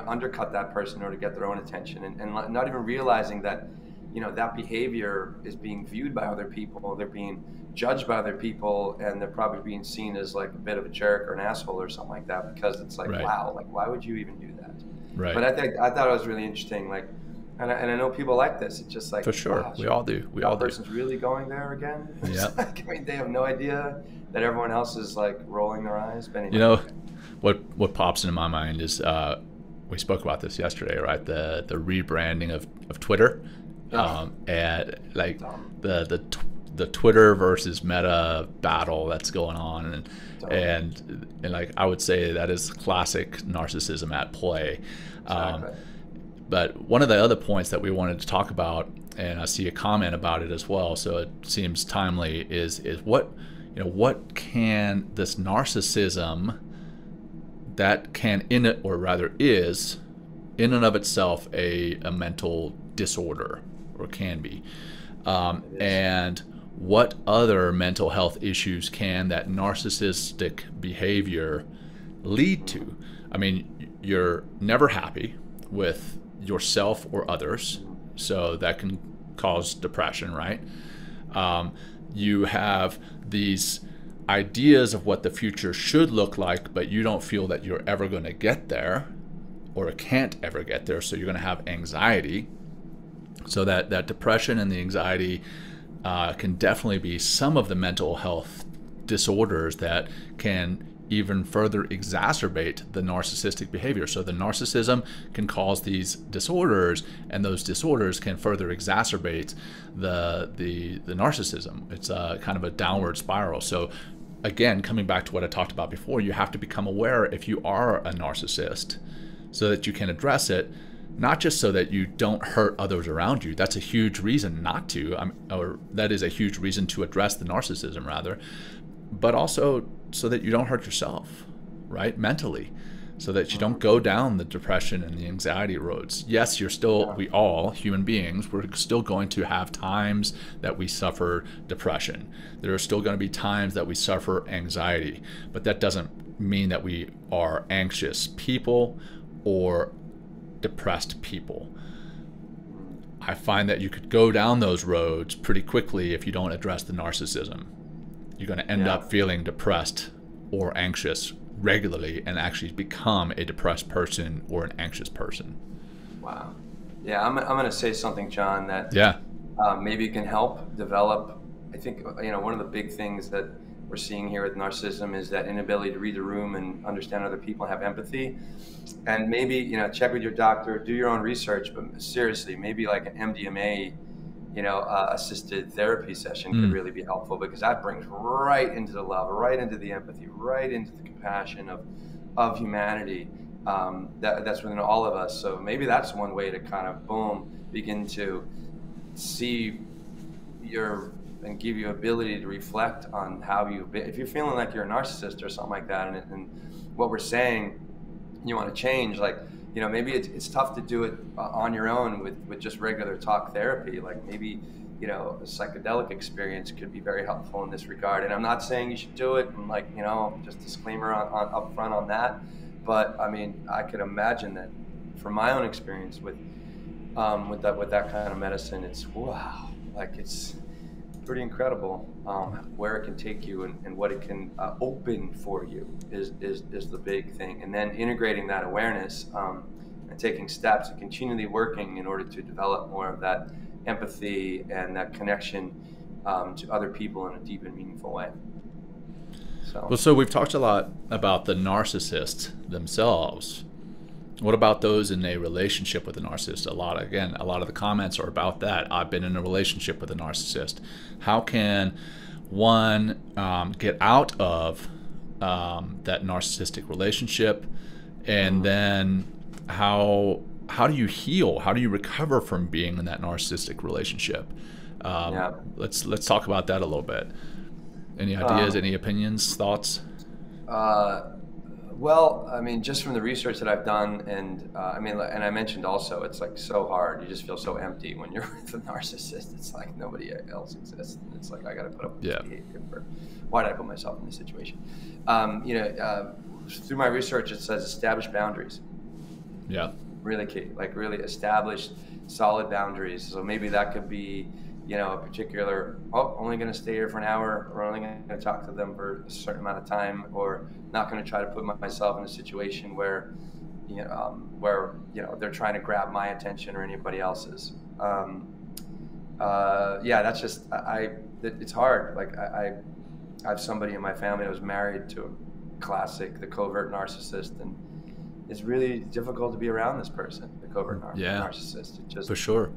C: undercut that person in order to get their own attention, and not even realizing that that behavior is being viewed by other people. They're being judged by other people, and they're probably being seen as like a bit of a jerk or an asshole or something like that, because it's like,
B: Right.
C: wow, like why would you even do that?
B: Right.
C: But I thought it was really interesting, like, and I know people like this. It's just like,
B: For sure.
C: gosh,
B: We all do.
C: that person's really going there again.
B: Yeah.
C: Like, I mean, they have no idea that everyone else is like rolling their eyes. But anyway.
B: What pops into my mind is we spoke about this yesterday, right? The rebranding of Twitter, and like the Twitter versus Meta battle that's going on, and like I would say that is classic narcissism at play.
C: Exactly.
B: But one of the other points that we wanted to talk about, and I see a comment about it as well, so it seems timely, is what can this narcissism that can is in and of itself a mental disorder, or can be, and what other mental health issues can that narcissistic behavior lead to? I mean, you're never happy with yourself or others, so that can cause depression, right? You have these ideas of what the future should look like, but you don't feel that you're ever going to get there, or can't ever get there, so you're going to have anxiety. So that depression and the anxiety can definitely be some of the mental health disorders that can even further exacerbate the narcissistic behavior. So the narcissism can cause these disorders, and those disorders can further exacerbate the narcissism. It's kind of a downward spiral. So again, coming back to what I talked about before, you have to become aware if you are a narcissist so that you can address it, not just so that you don't hurt others around you. That's a huge reason not to, or that is a huge reason to address the narcissism rather, but also so that you don't hurt yourself, right? Mentally, so that you don't go down the depression and the anxiety roads. Yes, we all, human beings, we're still going to have times that we suffer depression. There are still going to be times that we suffer anxiety, but that doesn't mean that we are anxious people or depressed people. I find that you could go down those roads pretty quickly if you don't address the narcissism. You're going to end up feeling depressed or anxious regularly, and actually become a depressed person or an anxious person.
C: Wow. Yeah, I'm going to say something, John, that maybe can help develop. I think one of the big things that we're seeing here with narcissism is that inability to read the room and understand other people, have empathy. And maybe check with your doctor, do your own research, but seriously, maybe like an MDMA assisted therapy session could really be helpful, because that brings right into the love, right into the empathy, right into the compassion of humanity that's within all of us. So maybe that's one way to kind of begin to see and give you ability to reflect on how you've been. If you're feeling like you're a narcissist or something like that, and what we're saying you want to change, like maybe it's tough to do it on your own with just regular talk therapy. Like maybe, a psychedelic experience could be very helpful in this regard. And I'm not saying you should do it, and just disclaimer on up front on that. But I mean, I could imagine that from my own experience with that kind of medicine, it's wow, like it's pretty incredible. Where it can take you and what it can open for you is the big thing. And then integrating that awareness and taking steps and continually working in order to develop more of that empathy and that connection to other people in a deep and meaningful way.
B: So we've talked a lot about the narcissists themselves. What about those in a relationship with a narcissist? A lot of the comments are about that. I've been in a relationship with a narcissist. How can one get out of that narcissistic relationship, and then how do you heal? How do you recover from being in that narcissistic relationship? Let's talk about that a little bit. Any ideas? Any opinions? Thoughts?
C: Well, I mean, just from the research that I've done, and and I mentioned also, it's like so hard. You just feel so empty when you're with a narcissist. It's like nobody else exists. And it's like I got to put up with this behavior. Why did I put myself in this situation? Through my research, it says establish boundaries.
B: Yeah.
C: Really key. Like really establish solid boundaries. So maybe that could be, a particular, only going to stay here for an hour, or only going to talk to them for a certain amount of time, or not going to try to put myself in a situation where they're trying to grab my attention or anybody else's. That's just, it's hard. Like I have somebody in my family that was married to a the covert narcissist, and it's really difficult to be around this person, the covert narcissist. It just,
B: for sure.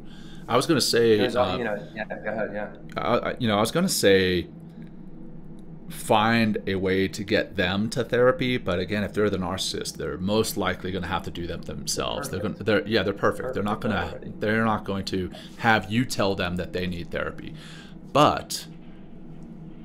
B: I was going to say,
C: go ahead.
B: I was going to say, find a way to get them to therapy. But again, if they're the narcissist, they're most likely going to have to do them themselves. They're perfect. They're not going to have you tell them that they need therapy. But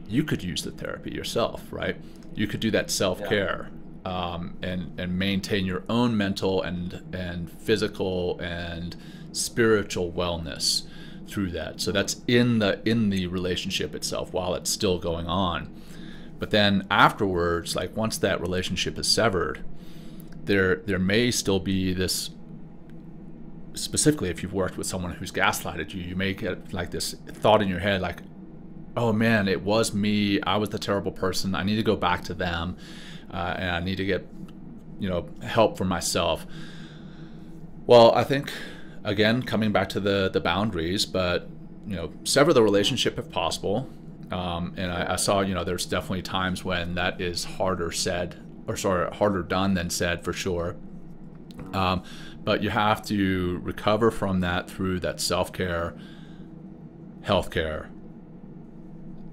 B: you could use the therapy yourself, right? You could do that self-care. And maintain your own mental and physical and spiritual wellness through that. So that's in the relationship itself while it's still going on. But then afterwards, like once that relationship is severed, there may still be this, specifically if you've worked with someone who's gaslighted you, you may get like this thought in your head like, oh man, it was me, I was the terrible person, I need to go back to them. And I need to get, help for myself. Well, I think, again, coming back to the boundaries, but, sever the relationship if possible. And I saw, there's definitely times when that is harder done than said, for sure. But you have to recover from that through that self-care, healthcare,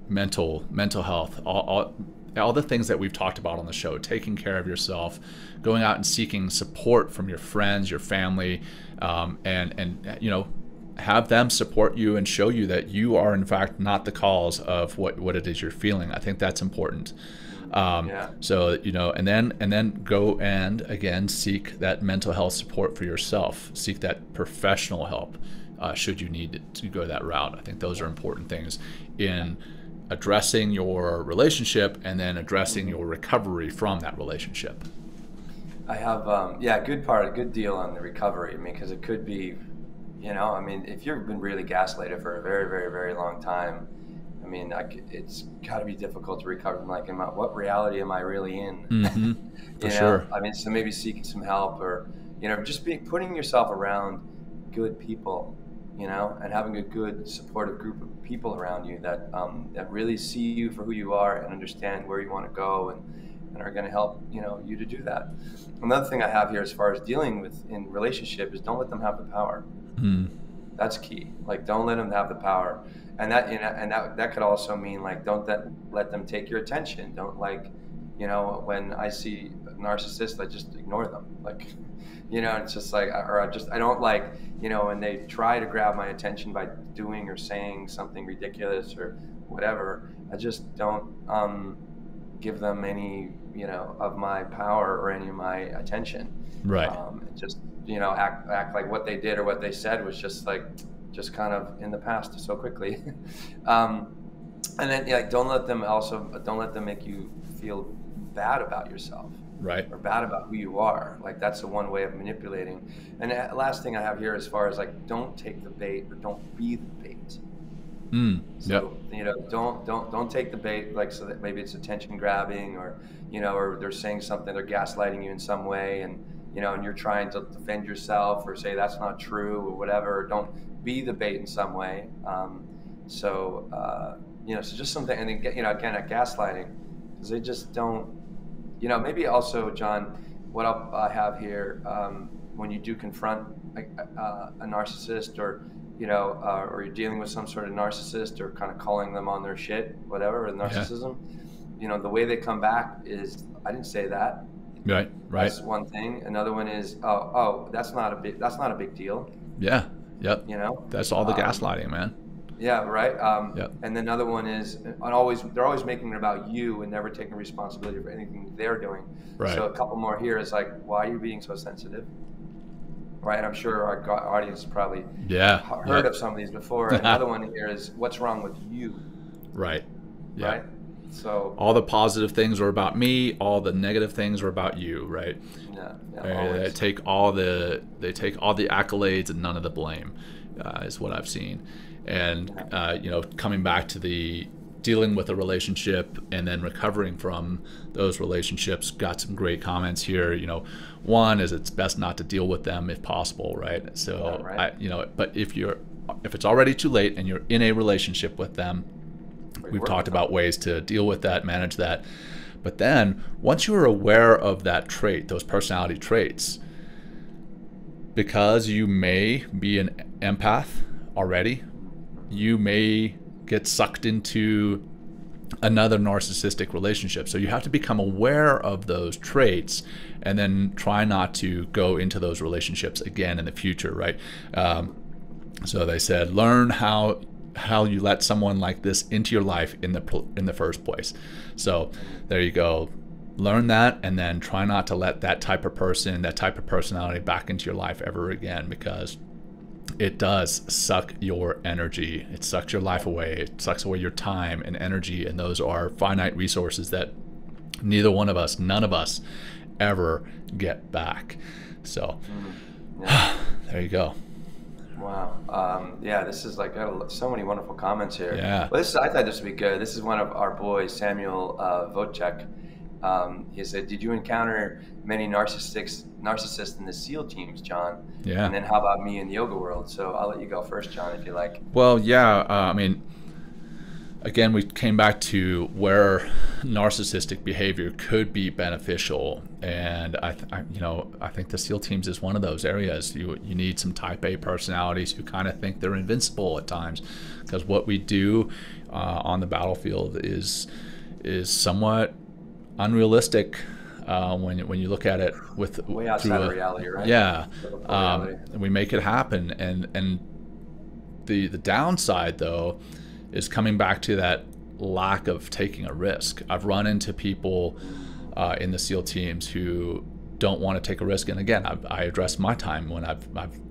B: mental health, all the things that we've talked about on the show, taking care of yourself, going out and seeking support from your friends, your family, and have them support you and show you that you are in fact not the cause of what it is you're feeling. I think that's important. So, and then go and again seek that mental health support for yourself. Seek that professional help should you need to go that route. I think those are important things in addressing your relationship and then addressing your recovery from that relationship.
C: I have, good deal on the recovery. I mean, because it could be, if you've been really gaslighted for a very, very, very long time, I mean, it's got to be difficult to recover from, like, what reality am I really in?
B: Mm-hmm. For sure.
C: I mean, so maybe seeking some help or, just putting yourself around good people, and having a good supportive group of people around you that really see you for who you are and understand where you want to go and are going to help, you to do that. Another thing I have here as far as dealing with in relationship is don't let them have the power. That's key. Like, don't let them have the power. And that could also mean, like, don't let them take your attention. Don't, like, when I see narcissists, I just ignore them. Like, it's just like, I don't like, when they try to grab my attention by doing or saying something ridiculous or whatever, I just don't give them any, of my power or any of my attention.
B: Right.
C: Just, act like what they did or what they said was just kind of in the past so quickly. And then, don't let them make you feel bad about yourself.
B: Right.
C: Or bad about who you are. Like, that's the one way of manipulating. And the last thing I have here as far as, like, don't take the bait or don't be the bait. So, don't take the bait, like, so that maybe it's attention grabbing, or, or they're saying something, they're gaslighting you in some way, and, and you're trying to defend yourself or say that's not true or whatever. Don't be the bait in some way. So just something, and then, again, at gaslighting, because they just don't, maybe also, John, what I have here, when you do confront a narcissist, or or you're dealing with some sort of narcissist, or kind of calling them on their shit, whatever, with narcissism, the way they come back is, I didn't say that.
B: Right.
C: That's one thing. Another one is, oh, that's not a big deal.
B: Yeah. Yep. That's all the gaslighting, man.
C: Yeah. Right.
B: Yep.
C: And then another one is, they're always making it about you and never taking responsibility for anything they're doing.
B: Right.
C: So a couple more here is like, why are you being so sensitive? Right. I'm sure our audience has probably heard of some of these before. Another one here is, what's wrong with you?
B: Right. Yeah.
C: Right. So
B: all the positive things are about me, all the negative things are about you, right?
C: Yeah.
B: They take all the accolades and none of the blame, is what I've seen. And coming back to the dealing with a relationship and then recovering from those relationships, got some great comments here. One is, it's best not to deal with them if possible, right? So but if it's already too late and you're in a relationship with them, we've talked about ways to deal with that, manage that. But then once you're aware of that trait, those personality traits, because you may be an empath already, you may get sucked into another narcissistic relationship. So you have to become aware of those traits and then try not to go into those relationships again in the future, right? So they said, learn how you let someone like this into your life in the first place. So there you go. Learn that, and then try not to let that type of person, that type of personality back into your life ever again, because it does suck your energy. It sucks your life away. It sucks away your time and energy, and those are finite resources that none of us ever get back. So there you go.
C: Wow. This is like, so many wonderful comments here.
B: Yeah.
C: Well, I thought this would be good. This is one of our boys, Samuel Vocek. He said, did you encounter many narcissists in the SEAL teams, John?
B: Yeah.
C: And then how about me in the yoga world? So I'll let you go first, John, if you like.
B: Well, yeah. Again, we came back to where narcissistic behavior could be beneficial, and I think the SEAL teams is one of those areas. You need some Type A personalities who kind of think they're invincible at times, because what we do on the battlefield is somewhat unrealistic when you look at it with
C: way outside of reality, right?
B: Yeah, we make it happen, and the downside though is coming back to that lack of taking a risk. I've run into people in the SEAL teams who don't want to take a risk, and again, I address my time when I've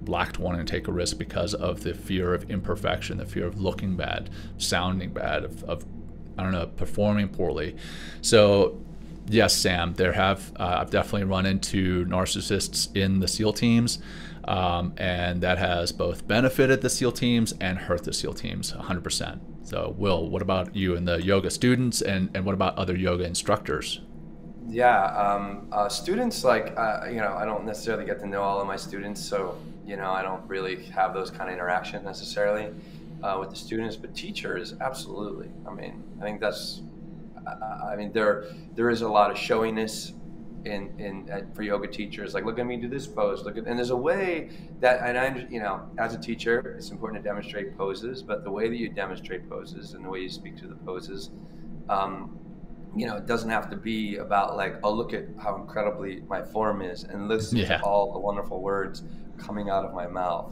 B: lacked wanting to take a risk because of the fear of imperfection, the fear of looking bad, sounding bad, of performing poorly. So yes, Sam, I've definitely run into narcissists in the SEAL teams, and that has both benefited the SEAL teams and hurt the SEAL teams 100%. So Will, what about you and the yoga students, and what about other yoga instructors?
C: Yeah, students, like, I don't necessarily get to know all of my students, so, I don't really have those kind of interactions necessarily with the students, but teachers, absolutely. I think that's, there is a lot of showiness for yoga teachers, like, look at me do this pose, and there's a way that, as a teacher, it's important to demonstrate poses, but the way that you demonstrate poses and the way you speak to the poses, it doesn't have to be about like, oh, look at how incredibly my form is, and listen to all the wonderful words coming out of my mouth,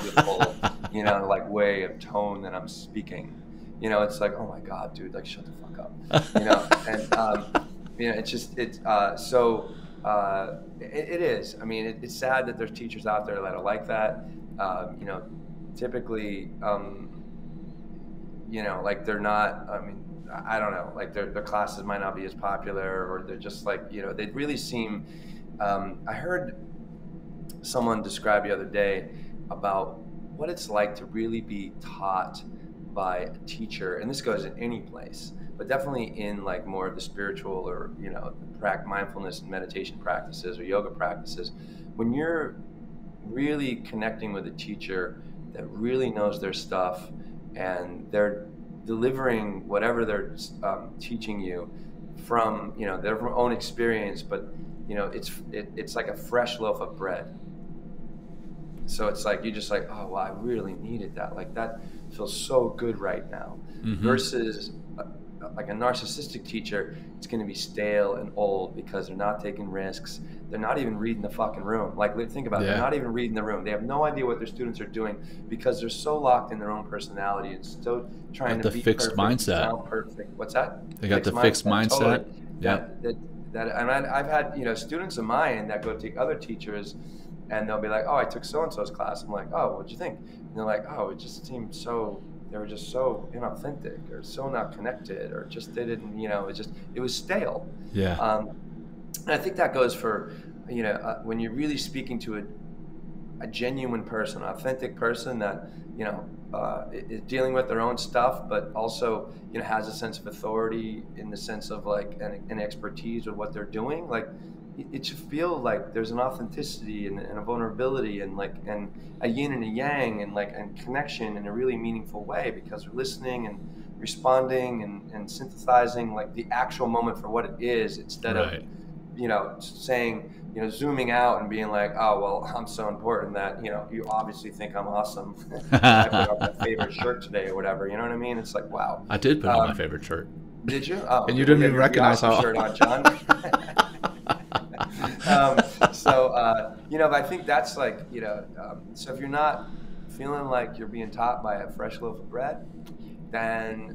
C: beautiful, like way of tone that I'm speaking. It's like, oh my God, dude, like, shut the fuck up, and it's just, it is. It's sad that there's teachers out there that are like that. Typically, like, they're not, I don't know, like their classes might not be as popular, or they're just like, they really seem, I heard someone describe the other day about what it's like to really be taught by a teacher, and this goes in any place, but definitely in like more of the spiritual or, you know, mindfulness and meditation practices or yoga practices, when you're really connecting with a teacher that really knows their stuff and they're delivering whatever they're teaching you from, you know, their own experience, but, you know, it's like a fresh loaf of bread. So it's like, you're just like, oh, well, I really needed that. Like, that feels so good right now. Versus like a narcissistic teacher, it's going to be stale and old because they're not taking risks. They're not even reading the fucking room. Like, think about it. They're not even reading the room. They have no idea what their students are doing because they're so locked in their own personality and so trying to be
B: fixed mindset.
C: Sound perfect. What's that?
B: They got the fixed mindset.
C: Totally.
B: Yeah.
C: And I've had, you know, students of mine that go take other teachers, and they'll be like, oh, I took so-and-so's class. I'm like, oh, what'd you think? And they're like, oh, it just seemed so, they were just so inauthentic or so not connected, or just, they didn't, you know, it was stale.
B: Yeah.
C: And I think that goes for, you know, when you're really speaking to a genuine person, an authentic person that, you know, is dealing with their own stuff, but also, you know, has a sense of authority in the sense of like an expertise with what they're doing. Like, it should feel like there's an authenticity and a vulnerability and like and a yin and a yang and connection in a really meaningful way, because we're listening and responding and synthesizing like the actual moment for what it is, instead of, you know, saying, you know, zooming out and being like, oh, well, I'm so important that, you know, you obviously think I'm awesome. I put on my favorite shirt today or whatever. You know what I mean? It's like, wow.
B: I did put on my favorite shirt.
C: Did you? Oh,
B: and you didn't even recognize how.
C: Shirt on, John. You know, but I think that's like, you know, so if you're not feeling like you're being taught by a fresh loaf of bread, then,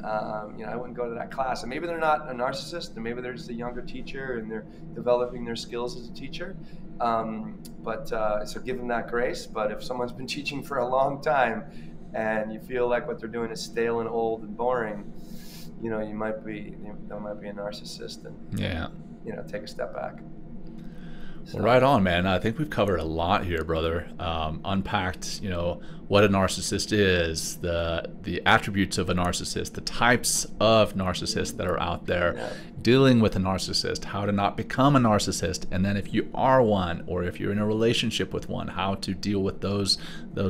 C: you know, I wouldn't go to that class. And maybe they're not a narcissist, and maybe they're just a younger teacher and they're developing their skills as a teacher. So give them that grace. But if someone's been teaching for a long time and you feel like what they're doing is stale and old and boring, you know, they might be a narcissist, and, you know, take a step back. So.
B: Well, right on, man. I think we've covered a lot here, brother. Unpacked, you know, what a narcissist is, the attributes of a narcissist, the types of narcissists that are out there, dealing with a narcissist, how to not become a narcissist, and then if you are one, or if you're in a relationship with one, how to deal with those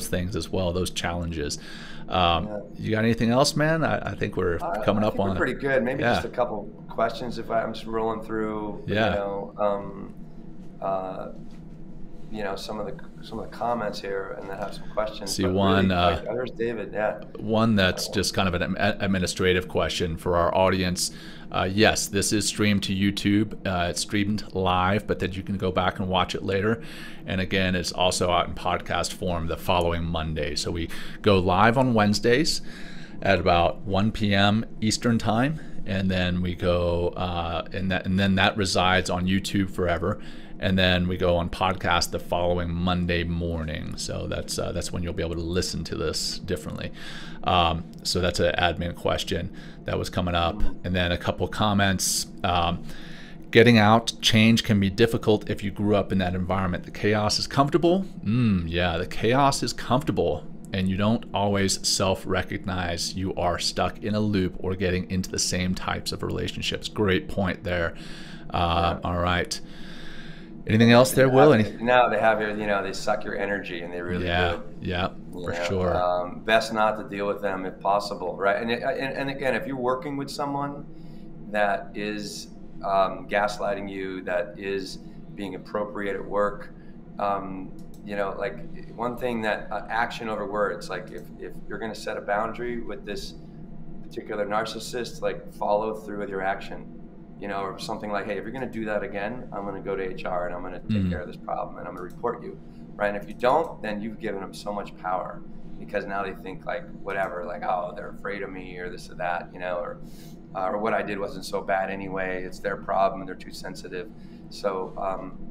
B: things as well, those challenges. You got anything else, man? I think we're coming up on.
C: We're pretty good. Maybe just a couple questions if I'm just rolling through. You know, some of the comments here, and then have some questions.
B: See, one.
C: Really, there's David.
B: One that's just kind of an administrative question for our audience. Yes, this is streamed to YouTube. It's streamed live, but then you can go back and watch it later. And again, it's also out in podcast form the following Monday. So we go live on Wednesdays at about 1 p.m. Eastern time, and then we go and then that resides on YouTube forever. And then we go on podcast the following Monday morning. So that's when you'll be able to listen to this differently. So that's an admin question that was coming up. And then a couple comments. Getting out, change can be difficult if you grew up in that environment. The chaos is comfortable. Yeah, the chaos is comfortable. And you don't always self-recognize you are stuck in a loop or getting into the same types of relationships. Great point there. All right. Anything else there, Will?
C: No, they have your, you know, they suck your energy, and they really do.
B: Yeah, for sure.
C: Best not to deal with them if possible, right? And again, if you're working with someone that is gaslighting you, that is being appropriate at work, you know, like one thing that action over words, like if you're going to set a boundary with this particular narcissist, like follow through with your action. You know, or something like, hey, if you're going to do that again, I'm going to go to HR and I'm going to take care of this problem and I'm going to report you, right? And if you don't, then you've given them so much power, because now they think like whatever, like, oh, they're afraid of me or this or that, you know, or what I did wasn't so bad anyway. It's their problem and they're too sensitive. So,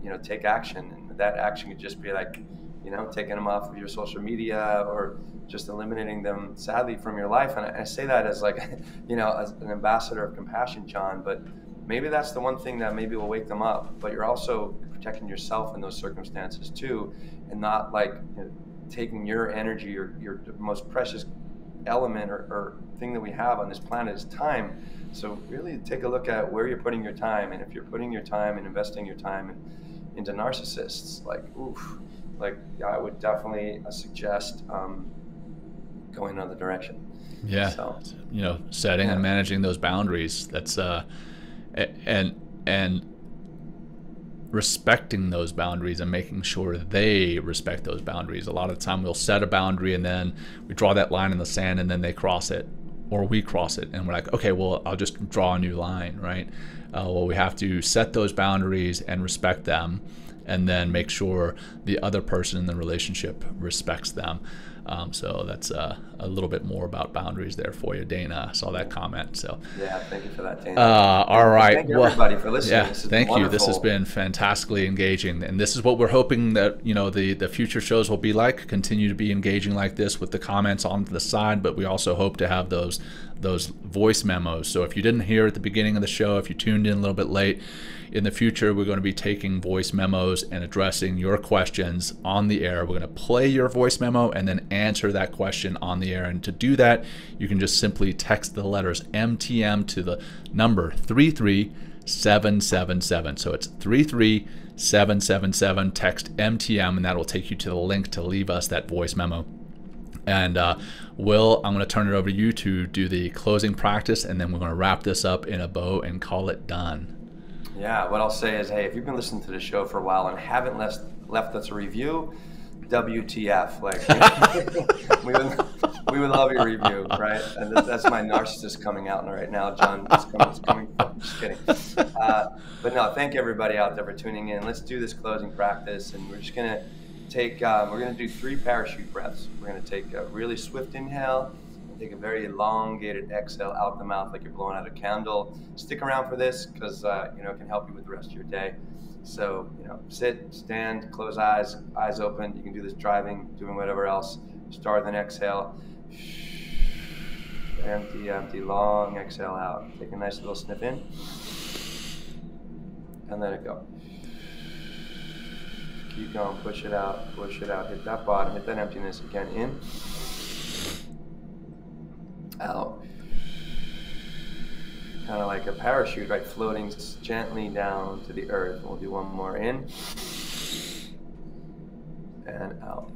C: you know, take action, and that action could just be like, you know, taking them off of your social media or just eliminating them, sadly, from your life. And I say that as like, you know, as an ambassador of compassion, John, but maybe that's the one thing that maybe will wake them up, but you're also protecting yourself in those circumstances too, and not like, you know, taking your energy, your most precious element or thing that we have on this planet is time. So really take a look at where you're putting your time, and if you're putting your time and investing your time into narcissists, I would definitely suggest going another direction.
B: Yeah.
C: So,
B: setting and managing those boundaries. That's and respecting those boundaries and making sure they respect those boundaries. A lot of the time we'll set a boundary and then we draw that line in the sand and then they cross it, or we cross it, and we're like, okay, well, I'll just draw a new line, right? Well, we have to set those boundaries and respect them, and then make sure the other person in the relationship respects them. So that's a little bit more about boundaries there for you, Dana. I saw that comment. So
C: yeah, thank you for that, Dana.
B: All right.
C: Thank everybody for listening.
B: Yeah, thank you. This has been fantastically engaging, and this is what we're hoping that the future shows will be like. Continue to be engaging like this with the comments on the side, but we also hope to have those voice memos. So if you didn't hear at the beginning of the show, if you tuned in a little bit late, in the future, we're going to be taking voice memos and addressing your questions on the air. We're going to play your voice memo and then answer that question on the air. And to do that, you can just simply text the letters MTM to the number 33777. So it's 33777, text MTM, and that will take you to the link to leave us that voice memo. And Will, I'm going to turn it over to you to do the closing practice, and then we're going to wrap this up in a bow and call it done.
C: Yeah, what I'll say is, hey, if you've been listening to the show for a while and haven't left us a review, WTF? we would love your review, right? And that's my narcissist coming out right now, John. It's coming. I'm just kidding. But no, thank everybody out there for tuning in. Let's do this closing practice, and we're just gonna take. We're gonna do 3 parachute breaths. We're gonna take a really swift inhale. Take a very elongated exhale out the mouth like you're blowing out a candle. Stick around for this because it can help you with the rest of your day. So sit, stand, close eyes open. You can do this driving, doing whatever else. Start with an exhale. Empty, long exhale out. Take a nice little sniff in, and let it go. Keep going. Push it out. Hit that bottom. Hit that emptiness again. In. Out. Kind of like a parachute, right? Floating gently down to the earth. We'll do one more. In and out.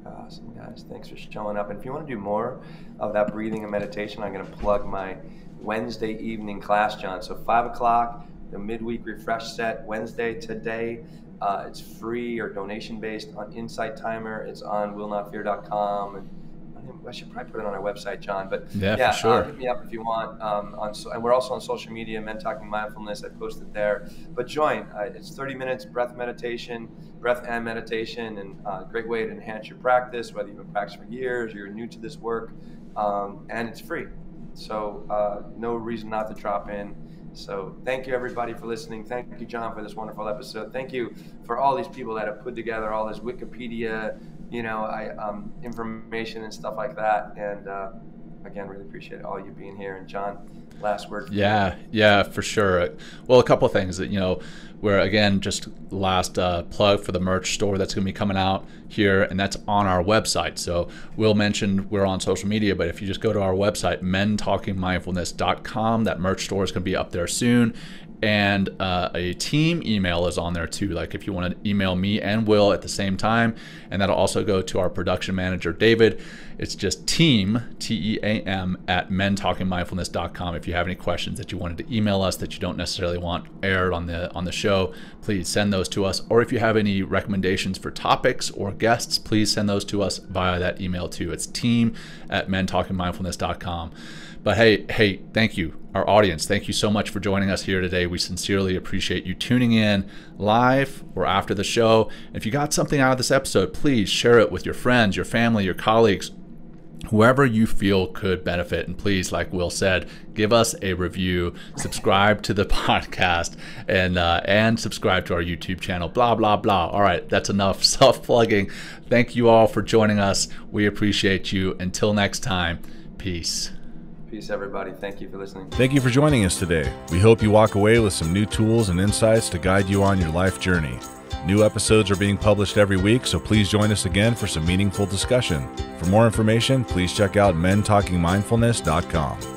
C: Awesome, guys. Thanks for showing up. And if you want to do more of that breathing and meditation, I'm going to plug my Wednesday evening class, John. So 5 o'clock, the midweek refresh set, Wednesday today. It's free or donation based on Insight Timer. It's on willnotfear.com, and I should probably put it on our website, John. But
B: yeah, for sure.
C: Hit me up if you want. And we're also on social media, Men Talking Mindfulness. I posted there. But join. It's 30 minutes breath and meditation, and great way to enhance your practice, whether you've been practicing for years or you're new to this work. And it's free, so no reason not to drop in. So thank you, everybody, for listening. Thank you, John, for this wonderful episode. Thank you for all these people that have put together all this Wikipedia, information and stuff like that. And again, really appreciate all you being here. And John, last word.
B: Yeah, for sure. Well, a couple of things that, we're, again, just last plug for the merch store that's going to be coming out here, and that's on our website. So Will mentioned we're on social media, but if you just go to our website, mentalkingmindfulness.com, that merch store is going to be up there soon. And a team email is on there too. Like if you want to email me and Will at the same time, and that'll also go to our production manager, David. It's just team, TEAM, at mentalkingmindfulness.com. If you have any questions that you wanted to email us that you don't necessarily want aired on the show, please send those to us. Or if you have any recommendations for topics or guests, please send those to us via that email too. It's team at mentalkingmindfulness.com. But hey, thank you, our audience. Thank you so much for joining us here today. We sincerely appreciate you tuning in live or after the show. If you got something out of this episode, please share it with your friends, your family, your colleagues, whoever you feel could benefit. And please, like Will said, give us a review, subscribe to the podcast, and subscribe to our YouTube channel, blah, blah, blah. All right, that's enough self-plugging. Thank you all for joining us. We appreciate you. Until next time, peace.
C: Peace, everybody. Thank you for listening.
A: Thank you for joining us today. We hope you walk away with some new tools and insights to guide you on your life journey. New episodes are being published every week, so please join us again for some meaningful discussion. For more information, please check out mentalkingmindfulness.com.